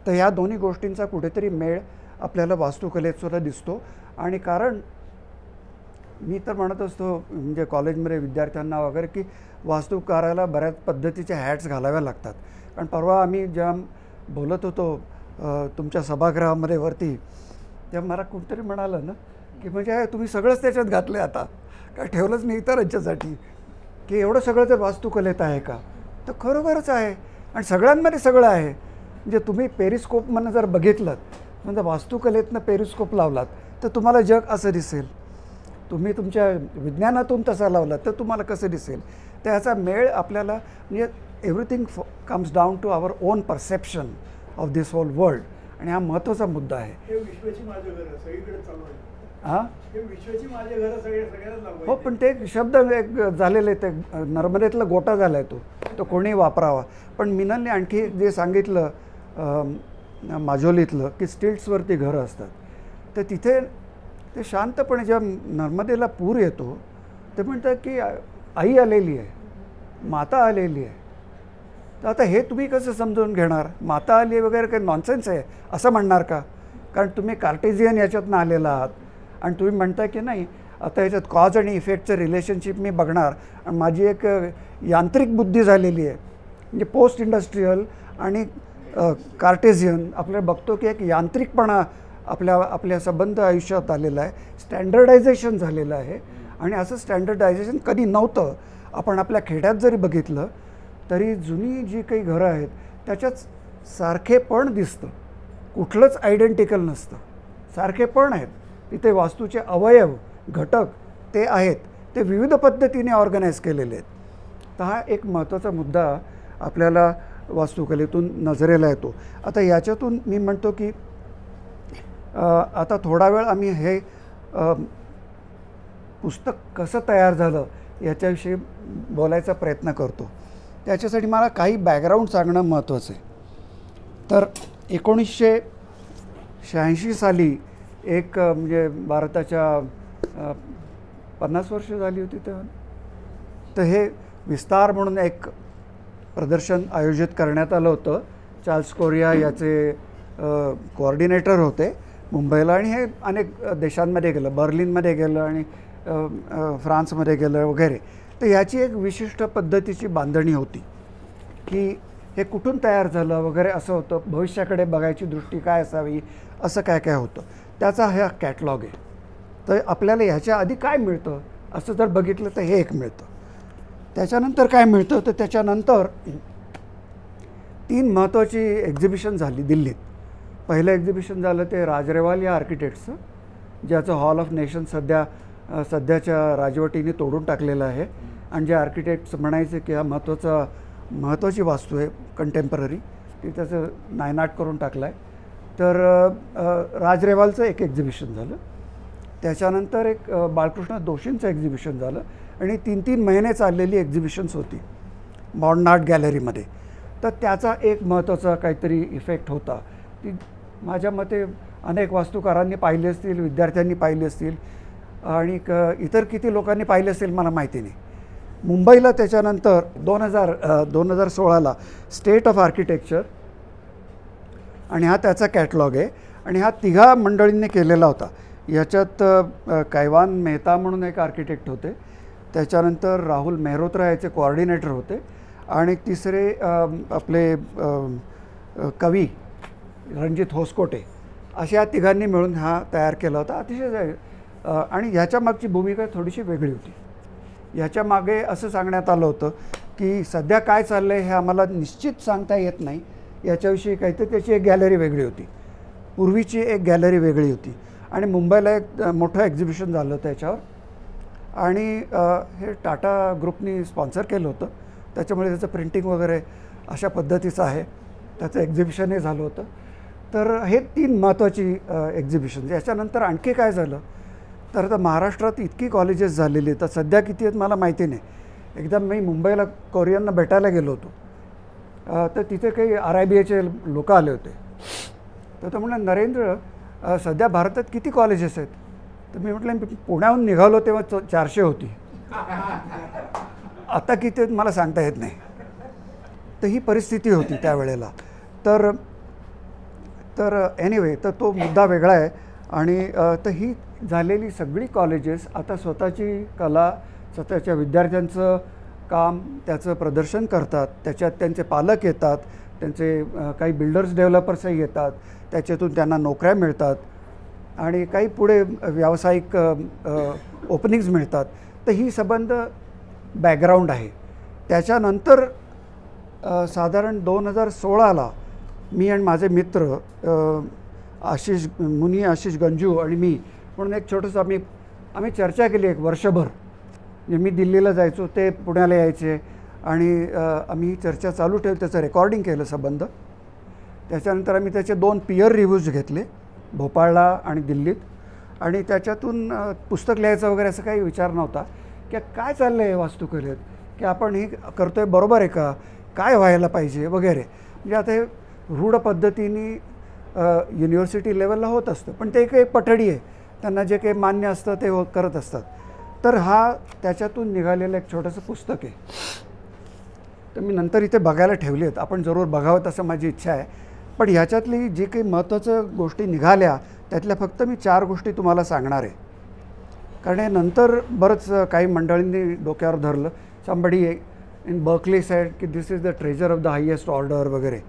S1: तर ह्या दोन्ही गोष्टींचा कुठेतरी मेळ आपल्याला वास्तुकलेत सुद्धा दिसतो. आणि कारण मी तर म्हणत असतो म्हणजे कॉलेजमध्ये विद्यार्थ्यांना वगैरे की वास्तुकाराला बऱ्याच पद्धतीच्या हॅट्स घालाव्या लागतात. कारण परवा आम्ही जेव्हा बोलत होतो तुमच्या सभागृहामध्ये वरती, तेव्हा मला कुठंतरी म्हणालं ना की म्हणजे तुम्ही सगळंच त्याच्यात घातलं आहे, आता काय ठेवलंच नाही इतरांच्यासाठी, की एवढं सगळं जर वास्तुकलेत आहे का, तर खरोखरच आहे. आणि सगळ्यांमध्ये सगळं आहे. म्हणजे तुम्ही पेरिस्कोपमधनं जर बघितलं, म्हणजे वास्तुकलेतनं पेरिस्कोप लावलात तर तुम्हाला जग असं दिसेल, तुम्ही तुमच्या विज्ञानातून तसा लावलात तर तुम्हाला कसं दिसेल. त्याचा मेळ आपल्याला, म्हणजे everything comes down to our own perception of this whole world. आणि हा महत्त्वाचा मुद्दा आहे. हां, हो, पण ते शब्द एक झालेले, ते नर्मदेतला गोटा झाला आहे तो कोणी वापरावा. पण मिनलने आणखी जे सांगितलं माजोलीतलं की स्टिल्ट्सवरती घरं असतात, तर तिथे ते शांतपणे जेव्हा नर्मदेला पूर येतो ते म्हणतात की आई आलेली आहे, माता आलेली आहे. तर आता हे तुम्ही कसं समजून घेणार, माता आली वगैरे काही नॉनसेन्स आहे असं म्हणणार का? कारण तुम्ही कार्टेशियन याच्यातनं आलेला आहात आणि तुम्ही म्हणता की नाही आता याच्यात कॉज आणि इफेक्टचं रिलेशनशिप मी बघणार. आणि माझी एक यांत्रिक बुद्धी झालेली आहे, म्हणजे पोस्ट इंडस्ट्रीयल आणि कार्टेशियन आपल्याला बघतो की एक यांत्रिकपणा आपल्या संबंध आयुष्यात आलेला आहे, स्टँडर्डायझेशन झालेलं आहे. आणि असं स्टँडर्डायझेशन कधी नव्हतं. आपण आपल्या खेड्यात जरी बघितलं तरी जुनी जी काही घरं आहेत त्याच्यात सारखेपण दिसतं, कुठलंच आयडेंटिकल नसतं, सारखेपण आहेत. तिथे वास्तूचे अवयव घटक ते आहेत, ते विविध पद्धतीने ऑर्गनाईज केलेले आहेत. तर हा एक महत्त्वाचा मुद्दा आपल्याला वास्तुकलेतून नजरेला येतो. आता याच्यातून मी म्हणतो की आता थोडा वेळ आम्ही हे पुस्तक कसं तयार झालं याच्याविषयी बोलायचा प्रयत्न करतो. त्याच्यासाठी मला काही बॅकग्राऊंड सांगणं महत्त्वाचं आहे. तर 1986 साली एक म्हणजे भारताच्या 50 वर्ष झाली होती तेव्हा, तर हे विस्तार म्हणून एक प्रदर्शन आयोजित करण्यात आलं होतं. चार्ल्स कोरिया याचे कोऑर्डिनेटर होते मुंबईला, आणि हे अनेक देशांमध्ये गेलं, बर्लिनमध्ये गेलं आणि फ्रान्समध्ये गेलं वगैरे. तर याची एक विशिष्ट पद्धतीची बांधणी होती की हे कुठून तयार झालं वगैरे असं होतं, भविष्याकडे बघायची दृष्टी काय असावी असं काय काय होतं. त्याचा हा कॅटलॉग आहे. तर आपल्याला ह्याच्या आधी काय मिळतं असं जर बघितलं तर हे एक मिळतं. त्याच्यानंतर काय मिळतं, तर त्याच्यानंतर 3 महत्त्वाची एक्झिबिशन झाली दिल्लीत. पहिलं एक्झिबिशन झालं ते राजरेवाल या आर्किटेक्टचं, ज्याचं हॉल ऑफ नेशन सध्याच्या राजवटीने तोडून टाकलेलं आहे. आणि जे आर्किटेक्ट्स म्हणायचे की हा महत्त्वाची वास्तू आहे कंटेम्पररी, ती त्याचं नायनाट करून टाकलं आहे. तर राजरेवालचं एक एक्झिबिशन झालं. त्याच्यानंतर एक बाळकृष्ण दोशींचं एक्झिबिशन झालं. आणि 3-3 महिने चाललेली एक्झिबिशन्स होती मॉडर्न आर्ट गॅलरीमध्ये. तर त्याचा एक महत्त्वाचा काहीतरी इफेक्ट होता. ती माझ्या मते अनेक वास्तुकारांनी पाहिली असतील, विद्यार्थ्यांनी पाहिली असतील, आणि इतर किती लोकांनी पाहिले असतील मला माहिती नाही. मुंबईला त्याच्यानंतर 2016ला स्टेट ऑफ आर्किटेक्चर, आणि हा त्याचा कॅटलॉग आहे आणि हा तिघा मंडळींनी केलेला होता. याच्यात कैवान मेहता म्हणून एक आर्किटेक्ट होते, त्याच्यानंतर राहुल मेहरोत्रा याचे कोऑर्डिनेटर होते, आणि तिसरे आपले कवी रणजित होसकोटे, अशा या तिघांनी मिळून हा तयार केला होता. अतिशय आणि ह्याच्या मागची भूमिका थोडीशी वेगळी होती. ह्याच्या मागे असं सांगण्यात आलं होतं की सध्या काय चाललं आहे हे आम्हाला निश्चित सांगता येत नाही, याच्याविषयी काहीतरी त्याची एक गॅलरी वेगळी होती, पूर्वीची एक गॅलरी वेगळी होती, आणि मुंबईला एक मोठं एक्झिबिशन झालं होतं याच्यावर, आणि हे टाटा ग्रुपनी स्पॉन्सर केलं होतं, त्याच्यामुळे त्याचं प्रिंटिंग वगैरे अशा पद्धतीचं आहे, त्याचं एक्झिबिशनही झालं होतं. तर हे 3 महत्त्वाची एक्झिबिशन. याच्यानंतर आणखी काय झालं तर आता महाराष्ट्रात इतकी कॉलेजेस झालेली, तर सध्या किती आहेत मला माहिती नाही. एकदा मी मुंबईला कोरियनना भेटायला गेलो होतो, तर तिथे काही RIBAचे लोक आले होते. तर तो म्हणला, नरेंद्र सध्या भारतात किती कॉलेजेस आहेत? तर मी म्हटलं मी पुण्याहून निघालो तेव्हा 400 होती, आता किती आहेत मला सांगता येत नाही. तर ही परिस्थिती होती त्यावेळेला. तर एनिवे, तर तो मुद्दा वेगळा आहे. आणि तर ही झालेली सगळी कॉलेजेस आता स्वतःची कला, स्वतःच्या विद्यार्थ्यांचं काम, त्याचं प्रदर्शन करतात, त्याच्यात त्यांचे पालक येतात, त्यांचे काही बिल्डर्स डेव्हलपर्सही येतात, त्याच्यातून त्यांना नोकऱ्या मिळतात, आणि काही पुढे व्यावसायिक ओपनिंग्स मिळतात. तर ही संबंध बॅकग्राऊंड आहे. त्याच्यानंतर साधारण 2016ला मी आणि माझे मित्र आशिष गंजू आणि मी म्हणून एक छोटंसं आम्ही चर्चा केली एक वर्षभर. म्हणजे मी दिल्लीला जायचो, ते पुण्याला यायचे, आणि आम्ही चर्चा चालू ठेवली, त्याचं रेकॉर्डिंग केलं संबंध. त्याच्यानंतर आम्ही त्याचे 2 पीयर रिव्ह्यूज घेतले भोपाळला आणि दिल्लीत, आणि त्याच्यातून पुस्तक लिहायचं वगैरे असं काही विचार नव्हता की काय चाललं आहे वास्तुकलेत, की आपण हे करतो आहे बरोबर आहे का, काय व्हायला पाहिजे वगैरे. म्हणजे आता हे रूढ पद्धतीने युनिव्हर्सिटी लेवलला होत असतं, पण ते काही पठडी आहे, त्यांना जे काही मान्य असतं ते करत असतात. तर हा त्याच्यातून निघालेलं एक छोटंसं पुस्तक आहे. तर मी नंतर इथे बघायला ठेवली आहेत, आपण जरूर बघावं असं माझी इच्छा आहे. पण ह्याच्यातली जी काही महत्त्वाच्या गोष्टी निघाल्या त्यातल्या फक्त मी 4 गोष्टी तुम्हाला सांगणार आहे, कारण हे नंतर बरंच काही मंडळींनी डोक्यावर धरलं. समबडी इन बर्कली सेड की this is the treasure of the highest order वगैरे.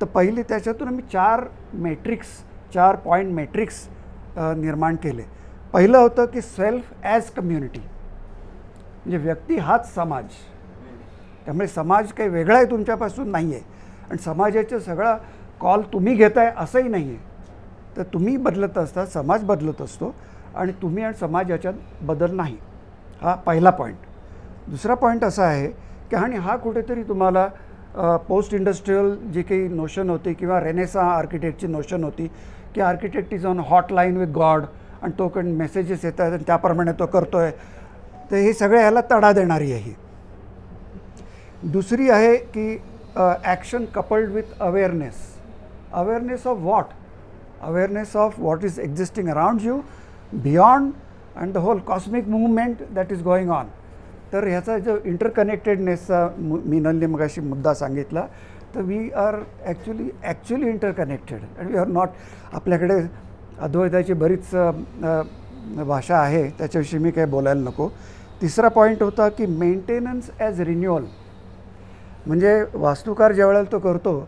S1: तर पहिली त्याच्यातून आम्ही 4 पॉईंट मॅट्रिक्स निर्माण केले. पहिलं होतं की सेल्फ ॲज कम्युनिटी, म्हणजे व्यक्ती हाच समाज. त्यामुळे समाज काही वेगळा आहे तुमच्यापासून नाही आहे, आणि समाजाचं सगळा कॉल तुम्ही घेताय असंही नाही आहे. तर तुम्ही बदलत असता, समाज बदलत असतो, आणि तुम्ही आणि समाज याच्यात बदल नाही. हा पहिला पॉईंट. दुसरा पॉईंट असा आहे की आणि हा कुठेतरी तुम्हाला पोस्ट इंडस्ट्रियल जी काही नोशन होती किंवा रेनेसा आर्किटेक्टची नोशन होती की architect is on hotline with God, आणि तो कडून मेसेजेस येतात आणि त्याप्रमाणे तो करतो आहे. तर हे सगळं ह्याला तडा देणारी आहे. दुसरी आहे की action coupled with awareness of what, awareness of what is existing around you, beyond, and the whole cosmic movement that is going on. तर ह्याचा जो इंटरकनेक्टेडनेसचा मीनलने मगाशी मुद्दा सांगितला, तर we are actually interconnected, and we are not. आपल्याकडे अद्वैताची बरीच भाषा आहे, त्याच्याविषयी मी काही बोलायला नको. तिसरा पॉईंट होता की मेंटेनन्स ॲज रिन्युअल, म्हणजे वास्तुकार ज्या वेळेला तो करतो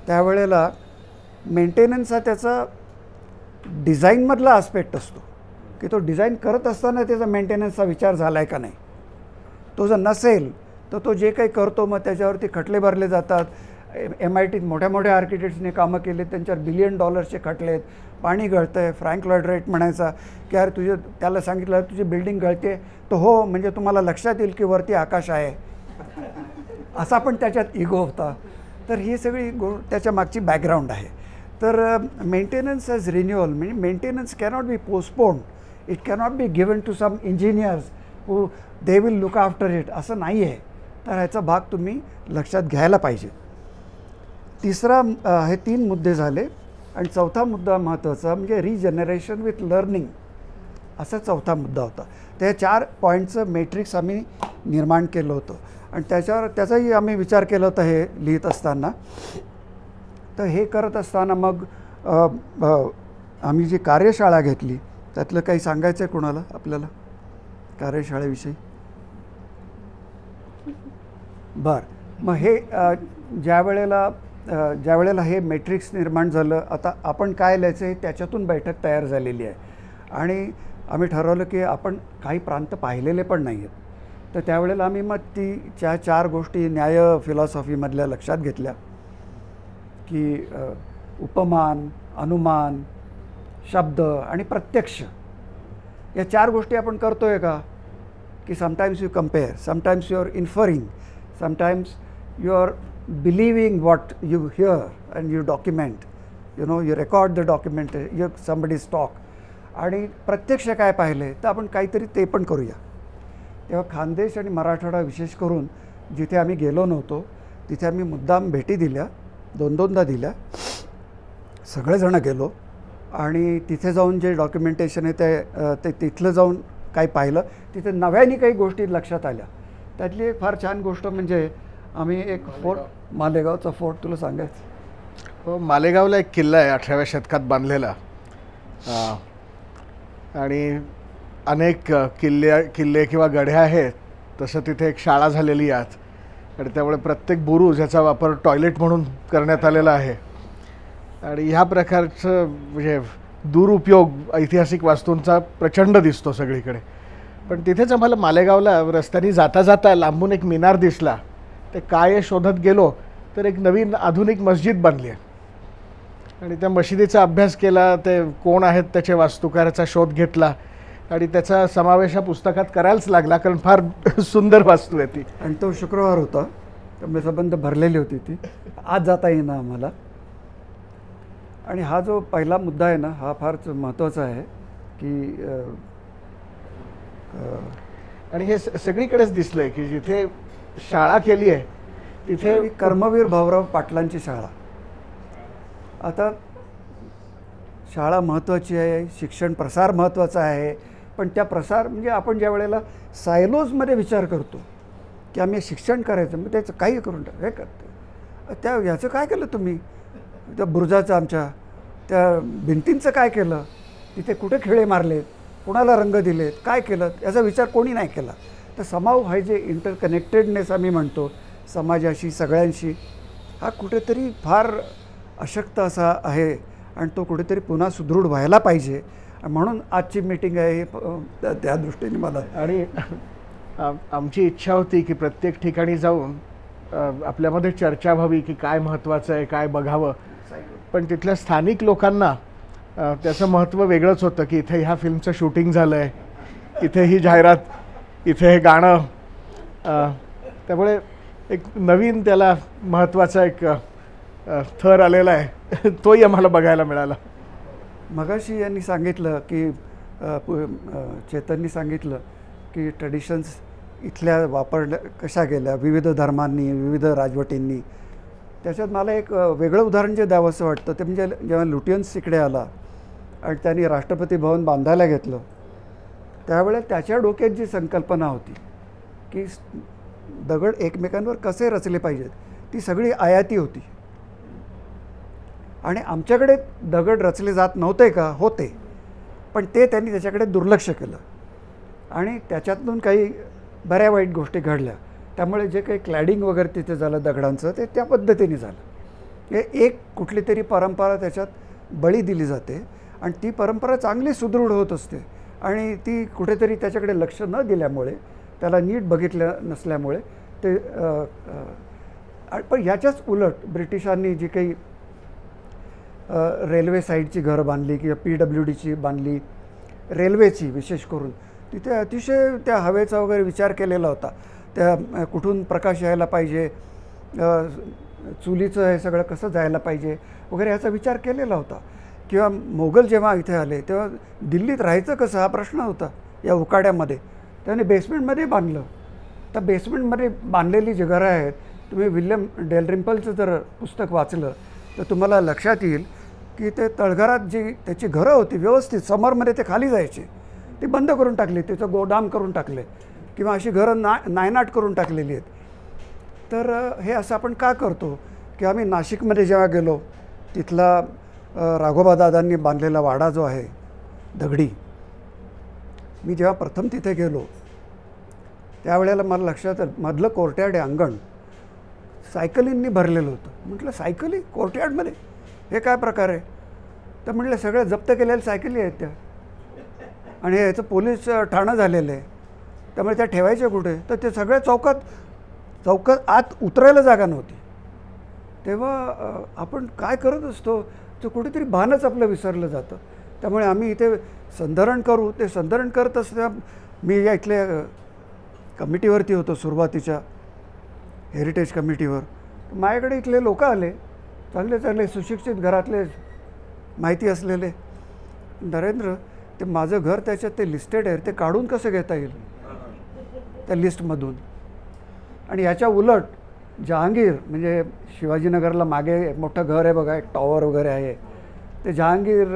S1: त्यावेळेला मेंटेनन्स हा त्याचा डिझाईनमधला आस्पेक्ट असतो, की तो डिझाईन करत असताना त्याचा मेंटेनन्सचा विचार झाला आहे का नाही. तो जर नसेल तर तो जे काही करतो मग त्याच्यावरती खटले भरले जातात. MITत मोठ्या मोठ्या आर्किटेक्ट्सने कामं केले, त्यांच्यावर $1 बिलियन खटले आहेत. पाणी गळतं आहे. फ्रँक लॉयड राईट म्हणायचा की यार त्याला सांगितलं तुझी बिल्डिंग गळते, तर हो म्हणजे तुम्हाला लक्षात येईल की वरती आकाश आहे, असा पण त्याच्यात इगो होता. तर ही सगळी त्याच्या मागची बॅकग्राऊंड आहे. तर मेंटेनन्स ॲज रिन्युअल म्हणजे maintenance cannot be postponed, it cannot be given to some engineers who they will look after it, असं नाही आहे. तर ह्याचा भाग तुम्ही लक्षात घ्यायला पाहिजे. तिसरा हे 3 मुद्दे झाले. आणि चौथा मुद्दा महत्त्वाचा म्हणजे रिजनरेशन विथ लर्निंग, असा चौथा मुद्दा होता. त्या 4 पॉईंटचं मॅट्रिक्स आम्ही निर्माण केलं होतं आणि त्याचाही आम्ही विचार केला होता हे लिहित असताना. तर हे करत असताना मग आम्ही जी कार्यशाळा घेतली त्यातलं काही सांगायचं आहे कोणाला आपल्याला कार्यशाळेविषयी? बरं, मग हे ज्या वेळेला हे मॅट्रिक्स निर्माण झालं, आता आपण काय लिहायचं आहे त्याच्यातून बैठक तयार झालेली आहे आणि आम्ही ठरवलं की आपण काही प्रांत पाहिलेले पण नाही आहेत. तर त्यावेळेला आम्ही मग त्या 4 गोष्टी न्याय फिलॉसॉफीमधल्या लक्षात घेतल्या की उपमान, अनुमान, शब्द आणि प्रत्यक्ष या 4 गोष्टी आपण करतोय का? की sometimes you compare, sometimes you are inferring, sometimes you are believing what you hear and you document, you record the document, you somebody's talk. आणि प्रत्यक्ष काय पाहिले तर आपण काहीतरी ते पण करूया. तेव्हा खानदेश आणि मराठवाडा विशेष करून जिथे आम्ही गेलो नव्हतो तिथे आम्ही मुद्दाम भेटी दिल्या, 2-2दा दिल्या, सगळेजणं गेलो आणि तिथे जाऊन जे डॉक्युमेंटेशन आहे ते तिथलं जाऊन काही पाहिलं. तिथे नव्याने काही गोष्टी लक्षात आल्या. त्यातली एक फार छान गोष्ट म्हणजे आम्ही एक फोर्ट, मालेगावचा फोर्ट तुला सांगायचं?
S2: हो, मालेगावला एक किल्ला आहे 18व्या शतकात बांधलेला आणि अनेक किल्ले किंवा गढ्या आहेत. तसं तिथे एक शाळा झालेली आहे आणि त्यामुळे प्रत्येक बुरुज याचा वापर टॉयलेट म्हणून करण्यात आलेला आहे आणि ह्या प्रकारचं म्हणजे दुरुपयोग ऐतिहासिक वास्तूंचा प्रचंड दिसतो सगळीकडे. पण तिथेच आम्हाला मालेगावला रस्त्याने जाता जाता लांबून एक मिनार दिसला. ते काय शोधत गेलो तर एक नवीन आधुनिक मस्जिद बनली आहे आणि त्या मशिदीचा अभ्यास केला, ते कोण आहेत त्याचे वास्तुकाराचा शोध घेतला आणि त्याचा समावेश हा पुस्तकात करायलाच लागला कारण फार सुंदर वास्तू आहे ती.
S1: आणि तो शुक्रवार होता त्यामुळे संबंध भरलेली होती ती, आज जाता येईना आम्हाला. आणि हा जो पहिला मुद्दा आहे ना हा फार महत्त्वाचा आहे की
S2: आणि हे सगळीकडेच दिसलंय की जिथे शाळा केली आहे तिथे
S1: कर्मवीर भाऊराव पाटलांची शाळा. आता शाळा महत्त्वाची आहे, शिक्षण प्रसार महत्त्वाचा आहे, पण त्या प्रसार म्हणजे आपण ज्या वेळेला सायलोजमध्ये विचार करतो की आम्ही शिक्षण करायचं मग त्याचं काही करून हे करतो. त्या ह्याचं काय केलं तुम्ही? त्या बुरुजाचं आमच्या त्या भिंतींचं काय केलं? तिथे कुठे खिळे मारलेत, कोणाला रंग दिलेत, काय केलं याचा विचार कोणी नाही केला. तर समाव हा जे इंटरकनेक्टेडनेस आम्ही म्हणतो समाजाशी सगळ्यांशी, हा कुठेतरी फार अशक्त असा आहे आणि तो कुठेतरी पुन्हा सुदृढ व्हायला पाहिजे. म्हणून आजची मीटिंग आहे त्या दृष्टीने मला.
S2: आणि आमची इच्छा होती की प्रत्येक ठिकाणी जाऊन आपल्यामध्ये चर्चा व्हावी की काय महत्त्वाचं आहे, काय बघावं. पण तिथल्या स्थानिक लोकांना त्याचं महत्त्व वेगळंच होतं की इथे ह्या फिल्मचं शूटिंग झालं आहे, इथे ही जाहिरात, इथे हे गाणं. त्यामुळे एक नवीन त्याला महत्त्वाचा एक थर आलेला आहे, तोही आम्हाला बघायला मिळाला.
S1: मगाशी यांनी सांगितलं की चेतननी सांगितलं की ट्रेडिशन्स इथल्या वापरल्या कशा गेल्या विविध धर्मांनी, विविध राजवटींनी. त्याच्यात मला एक वेगळं उदाहरण जे द्यावंसं वाटतं ते म्हणजे जेव्हा लुटियन्स इकडे आला आणि त्यांनी राष्ट्रपती भवन बांधायला घेतलं त्यावेळेस त्याच्या डोक्यात जी संकल्पना होती की दगड एकमेकांवर कसे रचले पाहिजेत ती सगळी आयाती होती. आणि आमच्याकडे दगड रचले जात नव्हते का? होते, पण ते त्यांनी त्याच्याकडे दुर्लक्ष केलं आणि त्याच्यातून काही बऱ्या वाईट गोष्टी घडल्या. त्यामुळे जे काही क्लॅडिंग वगैरे तिथे झालं दगडांचं ते त्या पद्धतीने झालं. हे एक कुठली तरी परंपरा त्याच्यात बळी दिली जाते आणि ती परंपरा चांगली सुदृढ होत असते आणि ती कुठेतरी त्याच्याकडे लक्ष न दिल्यामुळे त्याला नीट बघितलं नसल्यामुळे ते पण ह्याच्याच उलट ब्रिटिशांनी जी काही रेल्वे साईडची घरं बांधली किंवा PWDची बांधली, रेल्वेची विशेष करून, तिथे अतिशय त्या हवेचा वगैरे विचार केलेला होता. त्या कुठून प्रकाश यायला पाहिजे, चुलीचं हे सगळं कसं जायला पाहिजे वगैरे ह्याचा विचार केलेला होता. किंवा मोगल जेव्हा इथे आले तेव्हा दिल्लीत राहायचं कसं हा प्रश्न होता या उकाड्यामध्ये. त्याने बेसमेंटमध्ये बांधलं. तर बेसमेंटमध्ये बांधलेली जी घरं आहेत, तुम्ही विल्यम डेलरिम्पलचं जर पुस्तक वाचलं तर तुम्हाला लक्षात येईल की ते तळघरात जी त्याची घरं होती व्यवस्थित समरमध्ये ते खाली जायचे. ती बंद करून टाकली, तिचं गोदाम करून टाकले किंवा अशी घरं नायनाट करून टाकलेली आहेत. तर हे असं आपण का करतो की आम्ही नाशिकमध्ये जेव्हा गेलो तिथला राघोबा दादांनी बांधलेला वाडा जो आहे दगडी, मी जेव्हा प्रथम तिथे गेलो त्यावेळेला मला लक्षात आलं मधलं कोर्टयार्ड अंगण सायकलींनी भरलेलं होतं. म्हटलं सायकली कोर्टयार्डमध्ये, हे काय प्रकार आहे? तर म्हटलं सगळ्या जप्त केलेल्या सायकली आहेत त्या, आणि याचं पोलीस ठाणं झालेलं आहे, त्यामुळे त्या ठेवायच्या कुठे? तर ते सगळ्या चौकात आत उतरायला जागा नव्हती. तेव्हा आपण काय करत असतो तर कुठेतरी भानच आपलं विसरलं जातं. त्यामुळे आम्ही इथे संधारण करू, ते संधारण करत असताना मी या इथल्या कमिटीवरती होतो सुरुवातीच्या हेरिटेज कमिटीवर. माझ्याकडे इथले लोक आले, चांगले चांगले सुशिक्षित घरातले माहिती असलेले, नरेंद्र ते माझं घर त्याच्यात ते लिस्टेड आहे, ते काढून कसं घेता येईल त्या लिस्टमधून? आणि याच्या उलट जहांगीर म्हणजे शिवाजीनगरला मागे मोठं घर आहे बघा, एक टॉवर वगैरे आहे, ते जहांगीर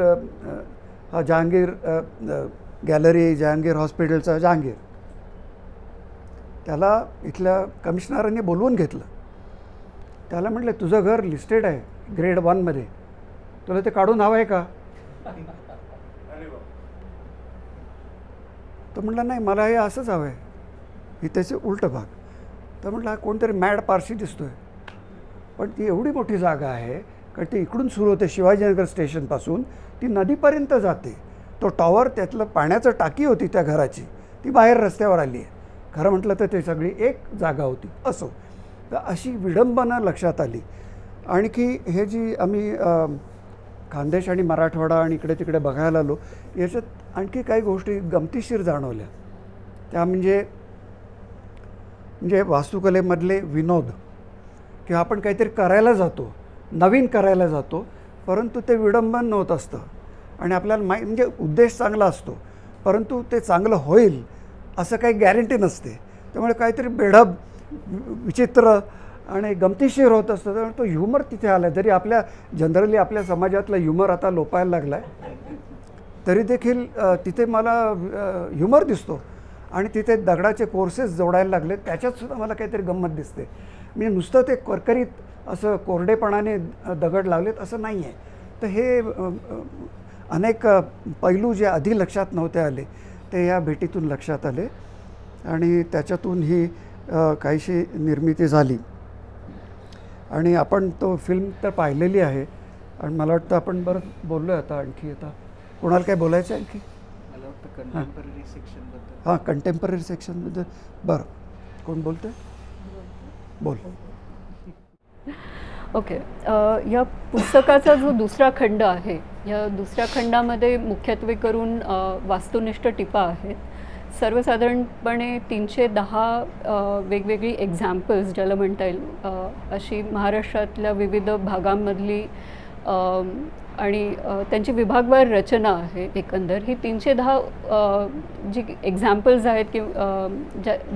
S1: गॅलरी, जहांगीर हॉस्पिटलचा जहांगीर, त्याला इथल्या कमिशनरांनी बोलवून घेतलं. त्याला म्हटलं तुझं घर लिस्टेड आहे ग्रेड 1 मध्ये, तुला ते काढून हवं आहे का? तो म्हटलं नाही, मला हे असंच हवं आहे, ही त्याचे उलट भाग. तर म्हटलं हा कोणतरी मॅड पारशी दिसतोय, पण ती एवढी मोठी जागा आहे कारण ती इकडून सुरू होते शिवाजीनगर स्टेशनपासून, ती नदीपर्यंत जाते. तो टॉवर, त्यातलं पाण्याचं टाकी होती त्या घराची, ती बाहेर रस्त्यावर आली आहे. खरं म्हटलं तर ते सगळी एक जागा होती. असो, तर अशी विडंबना लक्षात आली. आणखी हे जी आम्ही खानदेश आणि मराठवाडा आणि इकडे तिकडे बघायला आलो, याच्यात आणखी काही गोष्टी गमतीशीर जाणवल्या. त्या म्हणजे वास्तुकलेमधले विनोद, किंवा आपण काहीतरी करायला जातो, नवीन करायला जातो, परंतु ते विडंबन होत असतं आणि आपल्याला म्हणजे उद्देश चांगला असतो, परंतु ते चांगलं होईल असं काही गॅरंटी नसते. त्यामुळे काहीतरी बेढब, विचित्र आणि गमतीशीर होत असतं. त्यामुळे तो ह्युमर तिथे आला. जरी जनरली आपल्या समाजातला ह्युमर आता लोपायला लागला आहे, तरी देखील तिथे मला ह्युमर दिसतो. आणि तिथे दगडाचे कोर्सेस जोडायला लागले, त्याच्यातसुद्धा मला काहीतरी गंमत दिसते. म्हणजे नुसतं ते करकरीत असं कोरडेपणाने दगड लावलेत असं नाही आहे. तर हे अनेक पैलू जे आधी लक्षात नव्हते आले ते या भेटीतून लक्षात आले आणि त्याच्यातून ही काहीशी निर्मिती झाली. आणि आपण तो फिल्म तर पाहिलेली आहे आणि मला वाटतं आपण बरं बोललो आता. आणखी आता कोणाला काय बोलायचं आहे आणखी?
S2: मला वाटतं कंटेम्पररी सेक्शनबद्दल.
S1: हां, कंटेम्पररी सेक्शनबद्दल. बरं, कोण बोलतं? बोल.
S4: ओके. या पुस्तकाचा जो दुसरा खंड आहे, या दुसऱ्या खंडामध्ये मुख्यत्वे करून वास्तुनिष्ठ टिपा आहेत. सर्वसाधारणपणे 310 वेगवेगळी एक्झाम्पल्स ज्याला म्हणता येईल अशी महाराष्ट्रातल्या विविध भागांमधली आणि त्यांची विभागवार रचना आहे. एकंदर ही 310 जी एक्झाम्पल्स आहेत की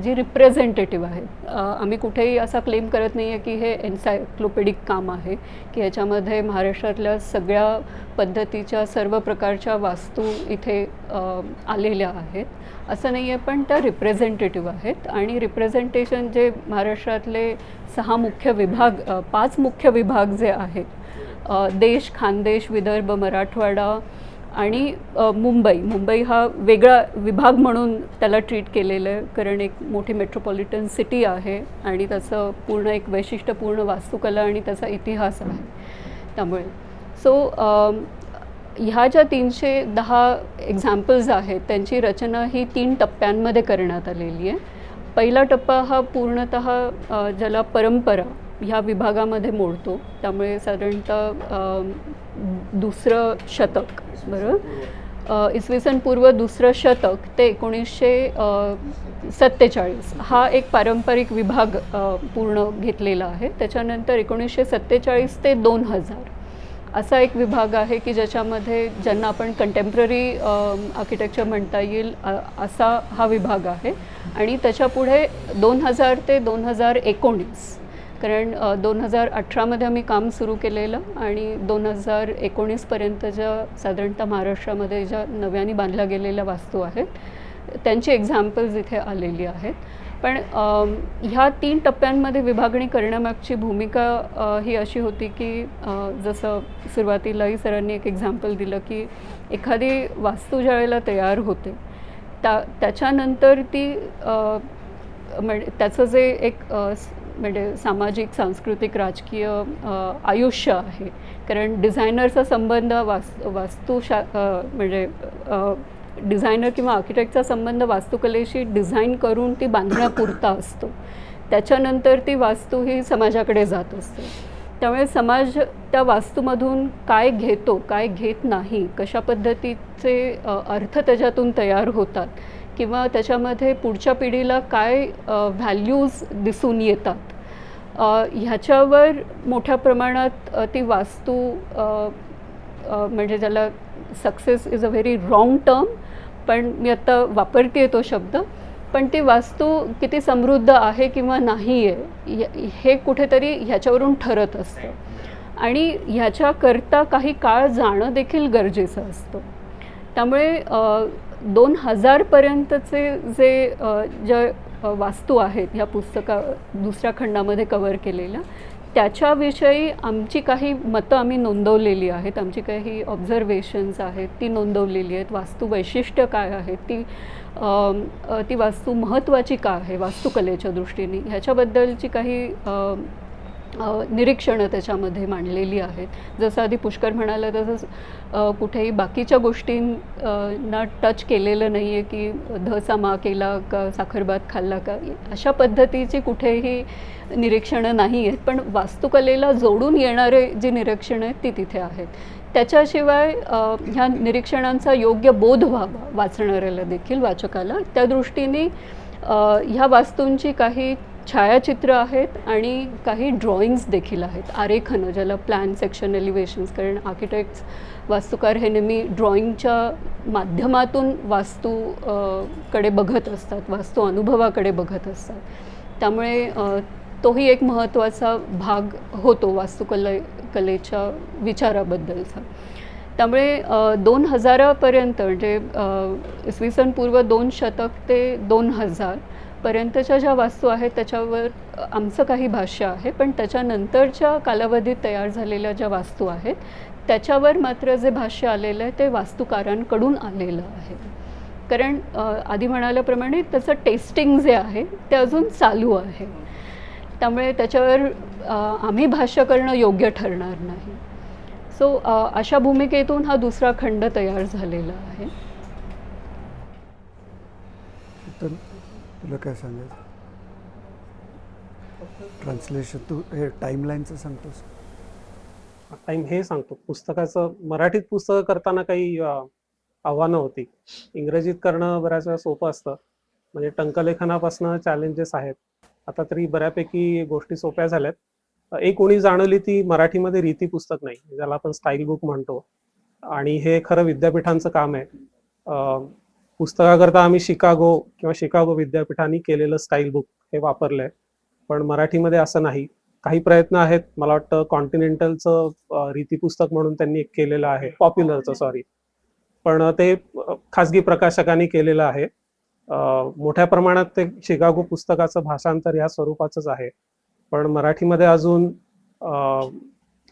S4: जी रिप्रेझेंटेटिव्ह आहेत. आम्ही कुठेही असा क्लेम करत नाही आहे की हे एन्सायक्लोपेडिक काम आहे की ह्याच्यामध्ये महाराष्ट्रातल्या सगळ्या पद्धतीच्या सर्व प्रकारच्या वास्तू इथे आलेल्या आहेत असं नाही आहे, पण त्या रिप्रेझेंटेटिव्ह आहेत. आणि रिप्रेझेंटेशन जे महाराष्ट्रातले 5 मुख्य विभाग जे आहेत, देश, खानदेश, विदर्भ, मराठवाडा आणि मुंबई हा वेगळा विभाग म्हणून त्याला ट्रीट केलेलं आहे, कारण एक मोठी मेट्रोपॉलिटन सिटी आहे आणि त्याचं पूर्ण एक वैशिष्ट्यपूर्ण वास्तुकला आणि त्याचा इतिहास आहे. त्यामुळे ह्या ज्या 310 एक्झाम्पल्स आहेत त्यांची रचना ही 3 टप्प्यांमध्ये करण्यात आलेली आहे. पहिला टप्पा हा पूर्णतः ज्याला परंपरा ह्या विभागामध्ये मोडतो, त्यामुळे साधारणतः दुसरं शतक, बरोबर, इसवी सन पूर्व दुसरं शतक ते 1947 हा एक पारंपरिक विभाग पूर्ण घेतलेला आहे. त्याच्यानंतर 1947 ते 2000 असा एक विभाग आहे की ज्याच्यामध्ये ज्यांना आपण कंटेम्पररी आर्किटेक्चर म्हणता येईल असा हा विभाग आहे. आणि त्याच्यापुढे 2000 ते 2019 कारण 2018मध्ये आम्ही काम सुरू केलेलं आणि 2019पर्यंतच्या साधारणतः महाराष्ट्रामध्ये ज्या नव्याने बांधल्या गेलेल्या वास्तू आहेत त्यांची एक्झाम्पल्स इथे आलेली आहेत. पण ह्या 3 टप्प्यांमध्ये विभागणी करण्यामागची भूमिका ही अशी होती की जसं सुरुवातीलाही सरांनी एक एक्झाम्पल दिलं की एखादी वास्तू ज्या वेळेला तयार होते त्याच्यानंतर ती त्याचं जे एक म्हणजे सामाजिक, सांस्कृतिक, राजकीय आयुष्य आहे. कारण डिझायनरचा संबंध म्हणजे डिझायनर किंवा आर्किटेक्टचा संबंध वास्तुकलेशी डिझाईन करून ती बांधण्यापुरता असतो. त्याच्यानंतर ती वास्तू ही समाजाकडे जात असते. त्यामुळे समाज त्या वास्तूमधून काय घेतो, काय घेत नाही, कशा पद्धतीचे अर्थ त्याच्यातून तयार होतात किंवा त्याच्यामध्ये पुढच्या पिढीला काय व्हॅल्यूज दिसून येतात, ह्याच्यावर मोठ्या प्रमाणात ती वास्तू म्हणजे त्याला success is a very wrong term, पण मी आत्ता वापरते तो शब्द, पण ती वास्तू किती समृद्ध आहे किंवा नाही आहे हे कुठेतरी ह्याच्यावरून ठरत असतं. आणि ह्याच्याकरता काही काळ जाणं देखील गरजेचं असतं. त्यामुळे 2000पर्यंतचे जे वास्तू आहेत ह्या दुसऱ्या खंडामध्ये कव्हर केलेल्या, त्याच्याविषयी आमची काही मतं आम्ही नोंदवलेली आहेत, आमची काही ऑब्झर्वेशन्स आहेत ती नोंदवलेली आहेत. वास्तू वैशिष्ट्य काय आहेत, ती वास्तू महत्त्वाची का आहे वास्तुकलेच्या दृष्टीने, ह्याच्याबद्दलची काही निरीक्षणं त्याच्यामध्ये मांडलेली आहेत. जसं आधी पुष्कर म्हणाला तसंच कुठेही बाकीच्या गोष्टींना टच केलेलं नाही आहे की धसा मा केला का साखरभात खाल्ला का, अशा पद्धतीची कुठेही निरीक्षणं नाही आहेत. पण वास्तुकलेला जोडून येणारे जी निरीक्षणं आहेत ती तिथे आहेत. त्याच्याशिवाय ह्या निरीक्षणांचा योग्य बोध व्हावा वाचणाऱ्याला देखील, वाचकाला. त्या दृष्टीने ह्या वास्तूंची काही छायाचित्र आहेत आणि काही ड्रॉइंग्स देखील आहेत, आरेखनं, ज्याला प्लॅन सेक्शन एलिव्हेशन्स. कारण आर्किटेक्ट्स, वास्तुकार हे नेहमी ड्रॉइंगच्या माध्यमातून वास्तूकडे बघत असतात, वास्तू अनुभवाकडे बघत असतात. त्यामुळे तोही एक महत्त्वाचा भाग होतो वास्तुकलेच्या विचाराबद्दलचा. त्यामुळे 2000पर्यंत म्हणजे इसवी सन पूर्व 2 शतक ते 2000 पर्यंतच्या ज्या वास्तू आहेत त्याच्यावर आमचं काही भाष्य आहे. पण त्याच्यानंतरच्या कालावधीत तयार झालेल्या ज्या वास्तू आहेत त्याच्यावर मात्र जे भाष्य आलेलं आहे ते वास्तुकारांकडून आलेलं आहे. कारण आधी म्हणाल्याप्रमाणे त्याचं टेस्टिंग जे आहे ते अजून चालू आहे. त्यामुळे त्याच्यावर आम्ही भाष्य करणं योग्य ठरणार नाही. सो अशा भूमिकेतून हा दुसरा खंड तयार झालेला आहे.
S1: तुला काय सांगायचं? ट्रान्सलेशन तू हे टाईमलाईनचं सांगतोस?
S3: टाईम हे सांगतो. पुस्तकाचं मराठीत पुस्तकं करताना काही आव्हानं होती. इंग्रजीत करणं बऱ्याच वेळा सोपं असतं, म्हणजे टंकलेखनापासून चॅलेंजेस आहेत. आता तरी बऱ्यापैकी गोष्टी सोप्या झाल्यात. एक उणीव जाणवली ती मराठीमध्ये रीती पुस्तक नाही, ज्याला आपण स्टाईल बुक म्हणतो, आणि हे खरं विद्यापीठांचं काम आहे. पुस्तकाकरता आम्ही शिकागो विद्यापीठांनी केलेलं स्टाईल बुक हे वापरलंय, पण मराठीमध्ये असं नाही. काही प्रयत्न आहेत. मला वाटतं कॉन्टिनेंटलचं रीती पुस्तक म्हणून त्यांनी एक केलेलं आहे, पॉप्युलरचं पण ते खाजगी प्रकाशकांनी केलेलं आहे. मोठ्या प्रमाणात ते शिकागो पुस्तकाचं भाषांतर या स्वरूपाचंच आहे. पण मराठीमध्ये अजून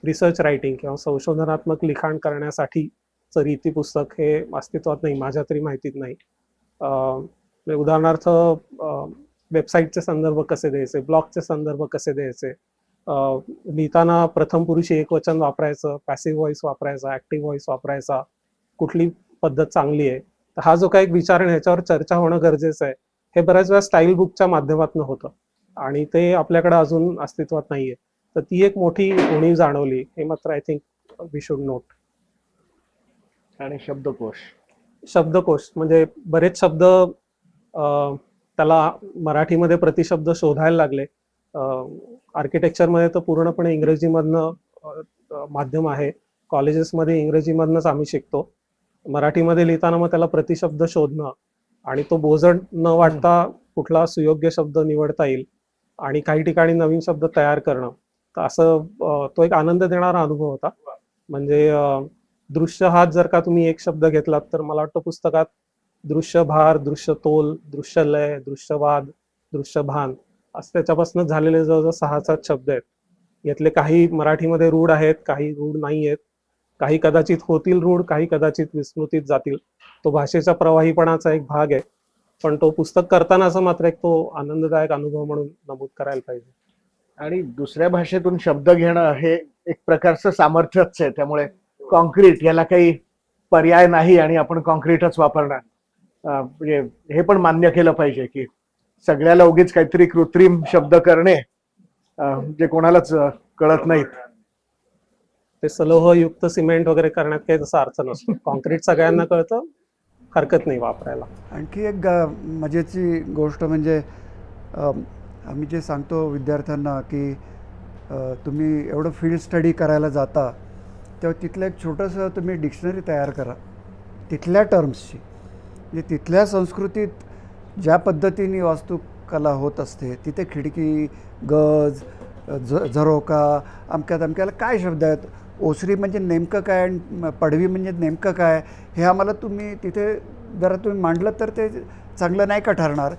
S3: रिसर्च रायटिंग किंवा संशोधनात्मक लिखाण करण्यासाठीचं रीती पुस्तक हे अस्तित्वात नाही, माझ्या तरी माहितीत नाही. उदाहरणार्थ वेबसाईटचे संदर्भ कसे द्यायचे, ब्लॉगचे संदर्भ कसे द्यायचे, लिहिताना प्रथम पुरुषी एकवचन वापरायचं, पॅसिव्ह व्हॉइस वापरायचा, ऍक्टिव्ह व्हॉइस वापरायचा, कुठली पद्धत चांगली आहे. तर हा जो काही विचार आहे ह्याच्यावर चर्चा होणं गरजेचं आहे. हे बऱ्याच वेळा स्टाईल बुकच्या माध्यमातून होतं आणि ते आपल्याकडे अजून अस्तित्वात नाहीये. तर ती एक मोठी उणीव जाणवली, हे मात्र I think we should note.
S2: आणि
S3: शब्दकोश म्हणजे बरेच शब्द त्याला मराठीमध्ये प्रतिशब्द शोधायला लागले. आर्किटेक्चरमध्ये तर पूर्णपणे इंग्रजीमधनं माध्यम आहे, कॉलेजेसमध्ये इंग्रजीमधनंच आम्ही शिकतो. मराठीमध्ये लिहिताना मग त्याला प्रतिशब्द शोधणं आणि तो बोजड न वाटता कुठला सुयोग्य शब्द निवडता येईल आणि काही ठिकाणी नवीन शब्द तयार करणं. तर असं तो एक आनंद देणारा अनुभव होता. म्हणजे दृश्य हात जर का तुम्ही एक शब्द घेतलात तर मला वाटतं पुस्तकात दृश्य भार, दृश्य तोल, दृश्य लय, दृश्यवाद, दृश्य भान असं त्याच्यापासून झालेले जवळजवळ 6-7 शब्द आहेत. यातले काही मराठीमध्ये रूढ आहेत, काही रूढ नाही आहेत, काही कदाचित होतील रूढ, काही कदाचित विस्मृतीत जातील. तो भाषेच्या प्रवाहीपणाचा एक भाग आहे, पण तो पुस्तक करताना असं मात्र एक तो आनंददायक अनुभव म्हणून नमूद करायला पाहिजे.
S2: आणि दुसऱ्या भाषेतून शब्द घेणं हे एक प्रकारचं सामर्थ्यच आहे. त्यामुळे कॉन्क्रीट याला काही पर्याय नाही आणि आपण कॉन्क्रीटच वापरणार. म्हणजे हे पण मान्य केलं पाहिजे की सगळ्याला उगीच काहीतरी कृत्रिम शब्द करणे जे कोणालाच कळत नाहीत.
S3: ते सलोहयुक्त सिमेंट वगैरे करण्यात काही तसा अर्थ नसतो. कॉन्क्रीट सगळ्यांना कळतं, हरकत नाही वापरायला.
S1: आणखी एक मजेची गोष्ट म्हणजे आम्ही जे सांगतो विद्यार्थ्यांना की तुम्ही एवढं फील्ड स्टडी करायला जाता तेव्हा तिथलं एक छोटंसं तुम्ही डिक्शनरी तयार करा तिथल्या टर्म्सची. म्हणजे तिथल्या संस्कृतीत ज्या पद्धतीने वास्तुकला होत असते तिथे खिडकी, गज, झरोका, अमक्या तमक्याला काय शब्द आहेत, ओसरी म्हणजे नेमकं काय आणि पडवी म्हणजे नेमकं काय, हे आम्हाला तुम्ही तिथे जरा तुम्ही मांडलं तर ते चांगलं नाही का ठरणार.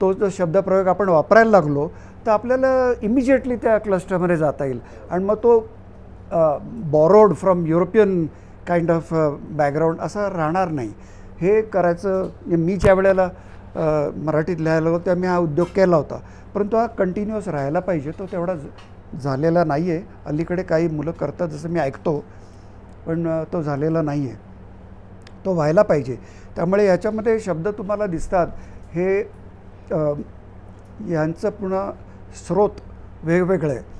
S1: तो जो शब्दप्रयोग आपण वापरायला लागलो तर आपल्याला इमिजिएटली त्या क्लस्टरमध्ये जाता येईल आणि मग तो borrowed from European kind of background असा राहणार नाही. हे करायचं. मी ज्या वेळेला मराठीत लिहायला होतं तेव्हा मी हा उद्योग केला होता, परंतु हा कंटिन्युअस राहायला पाहिजे. तो तेवढा झालेला नाही आहे. अलीकडे काही मुलं करतात जसं मी ऐकतो, पण तो झालेला नाही आहे. तो व्हायला पाहिजे. त्यामुळे याच्यामध्ये शब्द तुम्हाला दिसतात हे यांचं पुन्हा स्रोत वेगवेगळं आहे.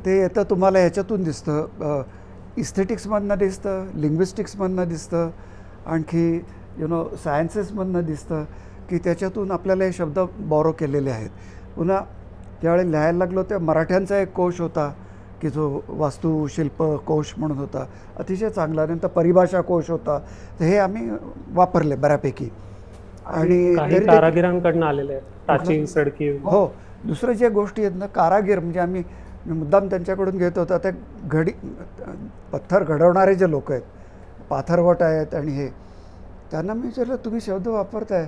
S1: ते येतं तुम्हाला ह्याच्यातून दिसतं, इस्थेटिक्समधनं दिसतं, लिंग्विस्टिक्समधनं दिसतं, आणखी सायन्सेसमधनं दिसतं की त्याच्यातून आपल्याला हे शब्द बॉरो केलेले आहेत. पुन्हा ज्यावेळी लिहायला लागलो तेव्हा मराठ्यांचा एक कोश होता की जो वास्तुशिल्प कोश म्हणून होता, अतिशय चांगला. नंतर परिभाषा कोश होता. तर हे आम्ही वापरले बऱ्यापैकी. आणि
S3: कारागिरांकडून आलेले टाची सडकी.
S1: हो. दुसरं ज्या गोष्टी आहेत ना, कारागीर म्हणजे मी मुद्दाम त्यांच्याकडून घेत होता. त्या पत्थर घडवणारे जे लोक आहेत, पाथरवट आहेत आणि हे, त्यांना मी विचारलं तुम्ही शब्द वापरताय.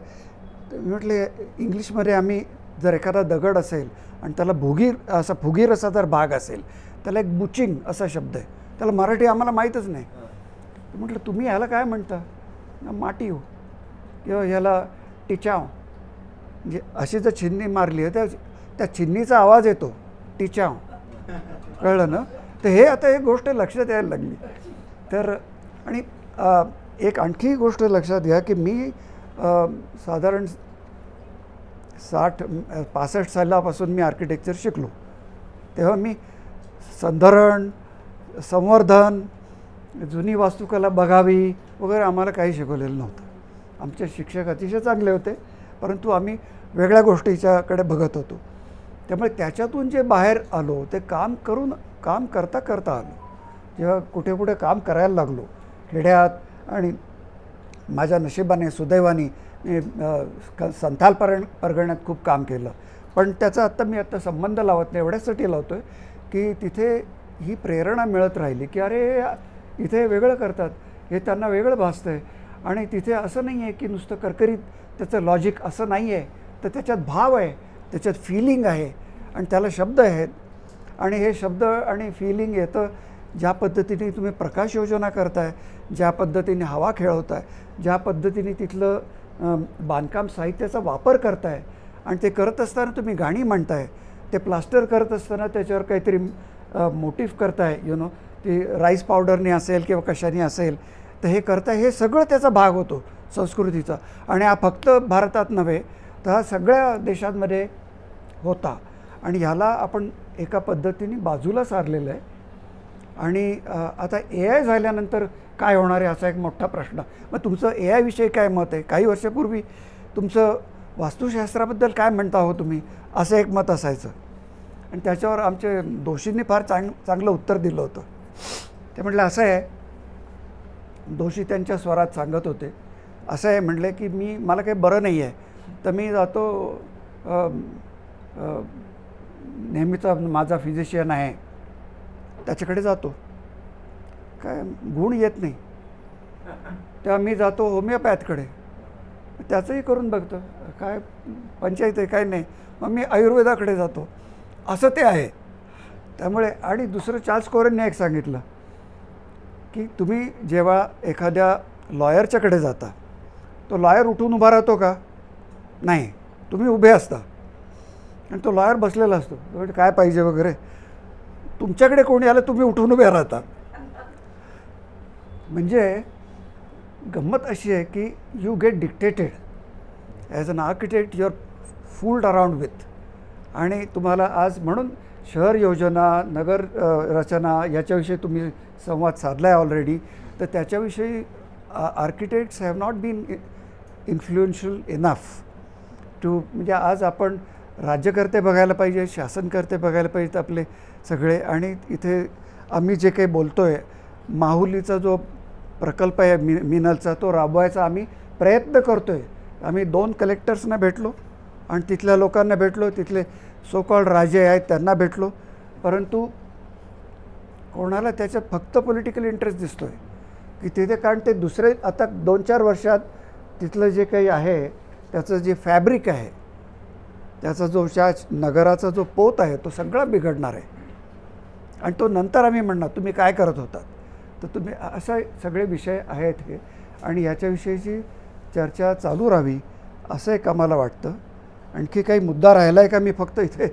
S1: मी म्हटले इंग्लिशमध्ये आम्ही जर एखादा दगड असेल आणि त्याला फुगीर असा जर भाग असेल त्याला एक बुचिंग असा शब्द आहे. त्याला मराठी आम्हाला माहीतच नाही. म्हटलं तुम्ही ह्याला काय म्हणता? माटी हो, किंवा ह्याला टिचाव. म्हणजे अशी जर छिन्नी मारली आहे त्या छिन्नीचा आवाज येतो टिचाव. कळलं ना? तर हे आता एक गोष्ट लक्षात यायला लागली. तर आणि एक आणखी गोष्ट लक्षात घ्या की मी साधारण 65 सालापासून मी आर्किटेक्चर शिकलो. तेव्हा मी संधारण, संवर्धन, जुनी वास्तुकला बघावी वगैरे आम्हाला काही शिकवलेलं नव्हतं. आमचे शिक्षक अतिशय चांगले होते, परंतु आम्ही वेगळ्या गोष्टीच्याकडे बघत होतो. त्यामुळे त्याच्यातून जे बाहेर आलो ते काम करता आलो. जेव्हा कुठे कुठे काम करायला लागलो खेड्यात, आणि माझ्या नशिबाने सुदैवाने मी संथाल परगण्यात खूप काम केलं. पण त्याचा मी आता संबंध लावत नाही, एवढ्यासाठी लावतो आहे की तिथे ही प्रेरणा मिळत राहिली की अरे इथे वेगळं करतात, हे त्यांना वेगळं भासतं आहे. आणि तिथे असं नाही आहे की नुसतं करकरीत त्याचं लॉजिक असं नाही आहे, तर त्याच्यात भाव आहे, त्याच्यात फिलिंग आहे आणि त्याला शब्द आहेत. आणि हे शब्द आणि फिलिंग येतं ज्या पद्धतीने तुम्ही प्रकाश योजना करताय, ज्या पद्धतीने हवा खेळवताय, ज्या पद्धतीने तिथलं बांधकाम साहित्याचा वापर करताय. आणि ते करत असताना तुम्ही गाणी म्हणताय, ते प्लास्टर करत असताना त्याच्यावर काहीतरी मोटिफ करताय, ती राईस पावडरने असेल किंवा कशाने असेल, तर हे करताय. हे सगळं त्याचा भाग होतो संस्कृतीचा. आणि हा फक्त भारतात नव्हे तर हा सगळ्या देशांमध्ये होता. आणि ह्याला आपण एका पद्धतीने बाजूला सारलेलं आहे. आणि आता AI झाल्यानंतर काय होणार आहे असा एक मोठा प्रश्न. मग तुमचं AI विषयी काय मत आहे? काही वर्षापूर्वी तुमचं वास्तुशास्त्राबद्दल काय म्हणता हो तुम्ही, असं एक मत असायचं. आणि त्याच्यावर आमचे दोषींनी फार चांगलं उत्तर दिलं होतं. ते म्हटलं असं आहे, दोषी त्यांच्या स्वरात सांगत होते, असं आहे म्हणले की मला काही बरं नाही आहे, तर मी जातो नेहमीचा माझा फिजिशियन आहे त्याच्याकडे जातो, काय गुण येत नाही, तेव्हा मी जातो होमिओपॅथकडे, त्याचंही करून बघतो, काय पंचायत आहे काय नाही, मग मी आयुर्वेदाकडे जातो, असं ते आहे. त्यामुळे आणि दुसरं चार्ल्स कोरेनने एक सांगितलं की तुम्ही जेव्हा एखाद्या लॉयरच्याकडे जाता, तो लॉयर उठून उभा राहतो का? नाही, तुम्ही उभे असता आणि तो लॉयर बसलेला असतो, म्हणजे काय पाहिजे वगैरे. तुमच्याकडे कोणी आलं तुम्ही उठून उभे राहता. म्हणजे गंमत अशी आहे की you get dictated as an architect, you are fooled around with. आणि तुम्हाला आज म्हणून शहर योजना, नगर रचना याच्याविषयी तुम्ही संवाद साधला आहे ऑलरेडी, तर त्याच्याविषयी architects have not been influential enough to. म्हणजे आज आपण राज्यकर्ते बघायला पाहिजे, शासनकर्ते बघायला पाहिजेत आपले सगळे. आणि इथे आम्ही जे काही बोलतो आहे, माहुलीचा जो प्रकल्प आहे मिनलचा, तो राबवायचा आम्ही प्रयत्न करतो आहे. आम्ही 2 कलेक्टर्सना भेटलो आणि तिथल्या लोकांना भेटलो, तिथले सो कॉल्ड राजे आहेत त्यांना भेटलो, परंतु कोणाला त्याच्यात फक्त पॉलिटिकल इंटरेस्ट दिसतो आहे की तिथे. कारण ते दुसरे आता 2-4 वर्षात तिथलं जे काही आहे त्याचं जे फॅब्रिक आहे, त्याचा जो नगराचा जो पोत आहे तो सगळा बिघडणार आहे. आणि तो नंतर आम्ही म्हणणार तुम्ही काय करत होतात, तर तुम्ही असा सगळे विषय आहेत हे. आणि ह्याच्याविषयीची चर्चा चालू राहावी असं एक आम्हाला वाटतं. आणखी काही मुद्दा राहिला आहे का? मी फक्त इथे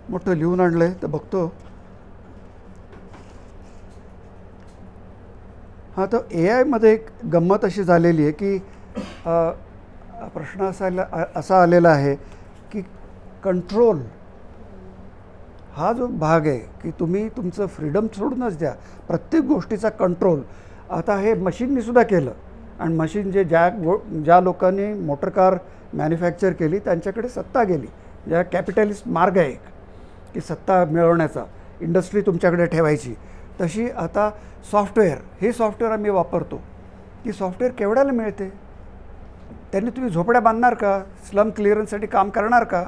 S1: मोठं लिहून आणलं आहे तर बघतो. हां, तर AI एक गंमत अशी झालेली आहे की प्रश्न असा आलेला आहे की कंट्रोल हा जो भाग आहे की तुम्ही तुमचं फ्रीडम सोडूनच द्या, प्रत्येक गोष्टीचा कंट्रोल. आता हे मशीननीसुद्धा केलं आणि मशीन ज्या लोकांनी मोटरकार मॅन्युफॅक्चर केली त्यांच्याकडे सत्ता गेली. ज्या कॅपिटलिस्ट मार्ग आहे की सत्ता मिळवण्याचा, इंडस्ट्री तुमच्याकडे ठेवायची, तशी आता सॉफ्टवेअर, हे सॉफ्टवेअर आम्ही वापरतो. ती सॉफ्टवेअर केवढ्याला मिळते? त्यांनी तुम्ही झोपड्या बांधणार का? स्लम क्लिअरन्ससाठी काम करणार का?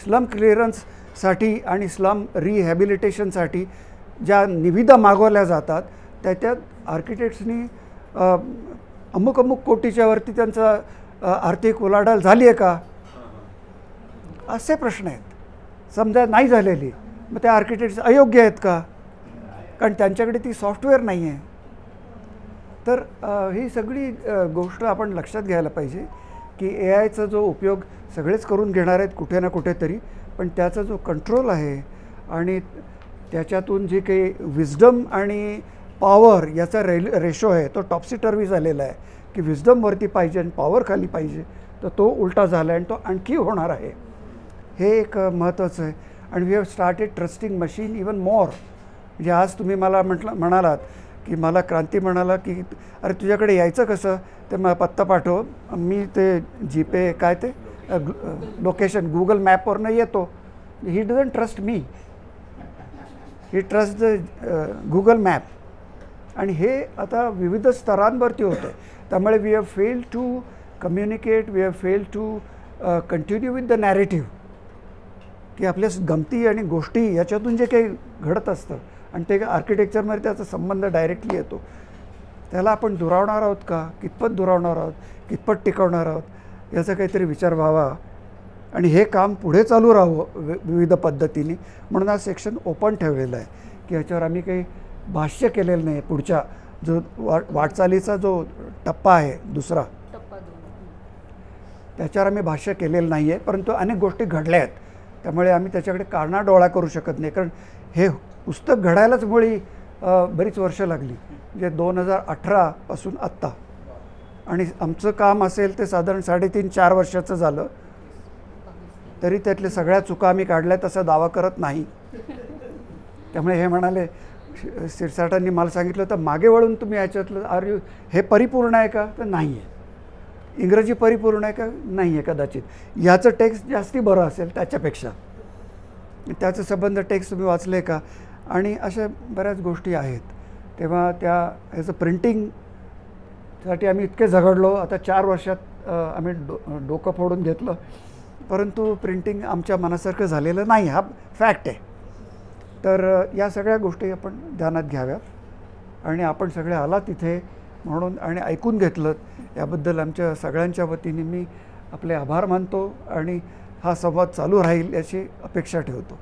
S1: स्लम क्लिअरन्ससाठी आणि स्लम रिहॅबिलिटेशनसाठी ज्या निविदा मागवल्या जातात त्याच्यात आर्किटेक्ट्सनी अमुक कोटीच्या वरती त्यांचा आर्थिक उलाढाल झाली आहे का? असे प्रश्न आहेत. समजा नाही झालेली, मग त्या आर्किटेक्ट्स अयोग्य आहेत का? कारण त्यांच्याकडे ती सॉफ्टवेअर नाही आहे. तर ही सगळी गोष्ट आपण लक्षात घ्यायला पाहिजे की AIचा जो उपयोग सगळेच करून घेणार आहेत कुठे ना कुठेतरी, पण त्याचा जो कंट्रोल आहे आणि त्याच्यातून जे काही विजडम आणि पॉवर याचा रेशो आहे तो टॉपसी टर्वी झालेला आहे की विजडमवरती पाहिजे आणि पॉवर खाली पाहिजे, तर तो उलटा झाला आहे आणि तो आणखी होणार आहे. हे एक महत्त्वाचं आहे. आणि we have started trusting machine even more. म्हणजे आज तुम्ही मला म्हणालात की मला क्रांती म्हणाला की अरे तुझ्याकडे यायचं कसं, ते मला पत्ता पाठव, मी ते जीपे काय ते लोकेशन गुगल मॅपवरनं येतो. He doesn't trust me, he trust the Google map. आणि हे आता विविध स्तरांवरती होतं आहे. त्यामुळे we have failed to communicate, we have failed to continue with the narrative की आपल्या गमती आणि गोष्टी याच्यातून जे काही घडत असतं आणि ते आर्किटेक्चरमध्ये त्याचा संबंध डायरेक्टली येतो, त्याला आपण दुरावणार आहोत का? कितपत दुरावणार आहोत, कितपत टिकवणार आहोत, याचा काहीतरी विचार व्हावा. आणि हे काम पुढे चालू राहावं विविध पद्धतीने. म्हणून हा सेक्शन ओपन ठेवलेला आहे की ह्याच्यावर आम्ही काही भाष्य केलेलं नाही. पुढच्या जो वाटचालीचा जो टप्पा आहे दुसरा, त्याच्यावर आम्ही भाष्य केलेलं नाही आहे, परंतु अनेक गोष्टी घडल्या आहेत. त्यामुळे आम्ही त्याच्याकडे कानाडोळा करू शकत नाही. कारण हे पुस्तक घडायलाच मुळी बरीच वर्ष लागली, म्हणजे 2018 पासून आत्ता. आणि आमचं काम असेल ते साधारण 3.5-4 वर्षाचं झालं, तरी त्यातल्या सगळ्या चुका आम्ही काढल्या तसा दावा करत नाही. त्यामुळे हे म्हणाले, शिरसाटांनी मला सांगितलं तर मागे वळून तुम्ही ह्याच्यातलं हे परिपूर्ण आहे का? तर नाही आहे. इंग्रजी परिपूर्ण आहे का? नाही आहे कदाचित. ह्याचं टेक्स्ट जास्ती बरं असेल त्याच्यापेक्षा. त्याचं संबंध टेक्स्ट तुम्ही वाचले का? आणि अशा बऱ्याच गोष्टी आहेत. तेव्हा ह्याचं प्रिंटिंगसाठी आम्ही इतके झगडलो. आता 4 वर्षात आम्ही डोकं फोडून घेतलं, परंतु प्रिंटिंग आमच्या मनासारखं झालेलं नाही. हा फॅक्ट आहे. तर या सगळ्या गोष्टी आपण ध्यानात घ्याव्यात आणि आपण सगळे आला तिथे म्हणून आणि ऐकून घेतलं याबद्दल आमच्या सगळ्यांच्या वतीने मी आपले आभार मानतो आणि हा संवाद चालू राहील याची अपेक्षा ठेवतो.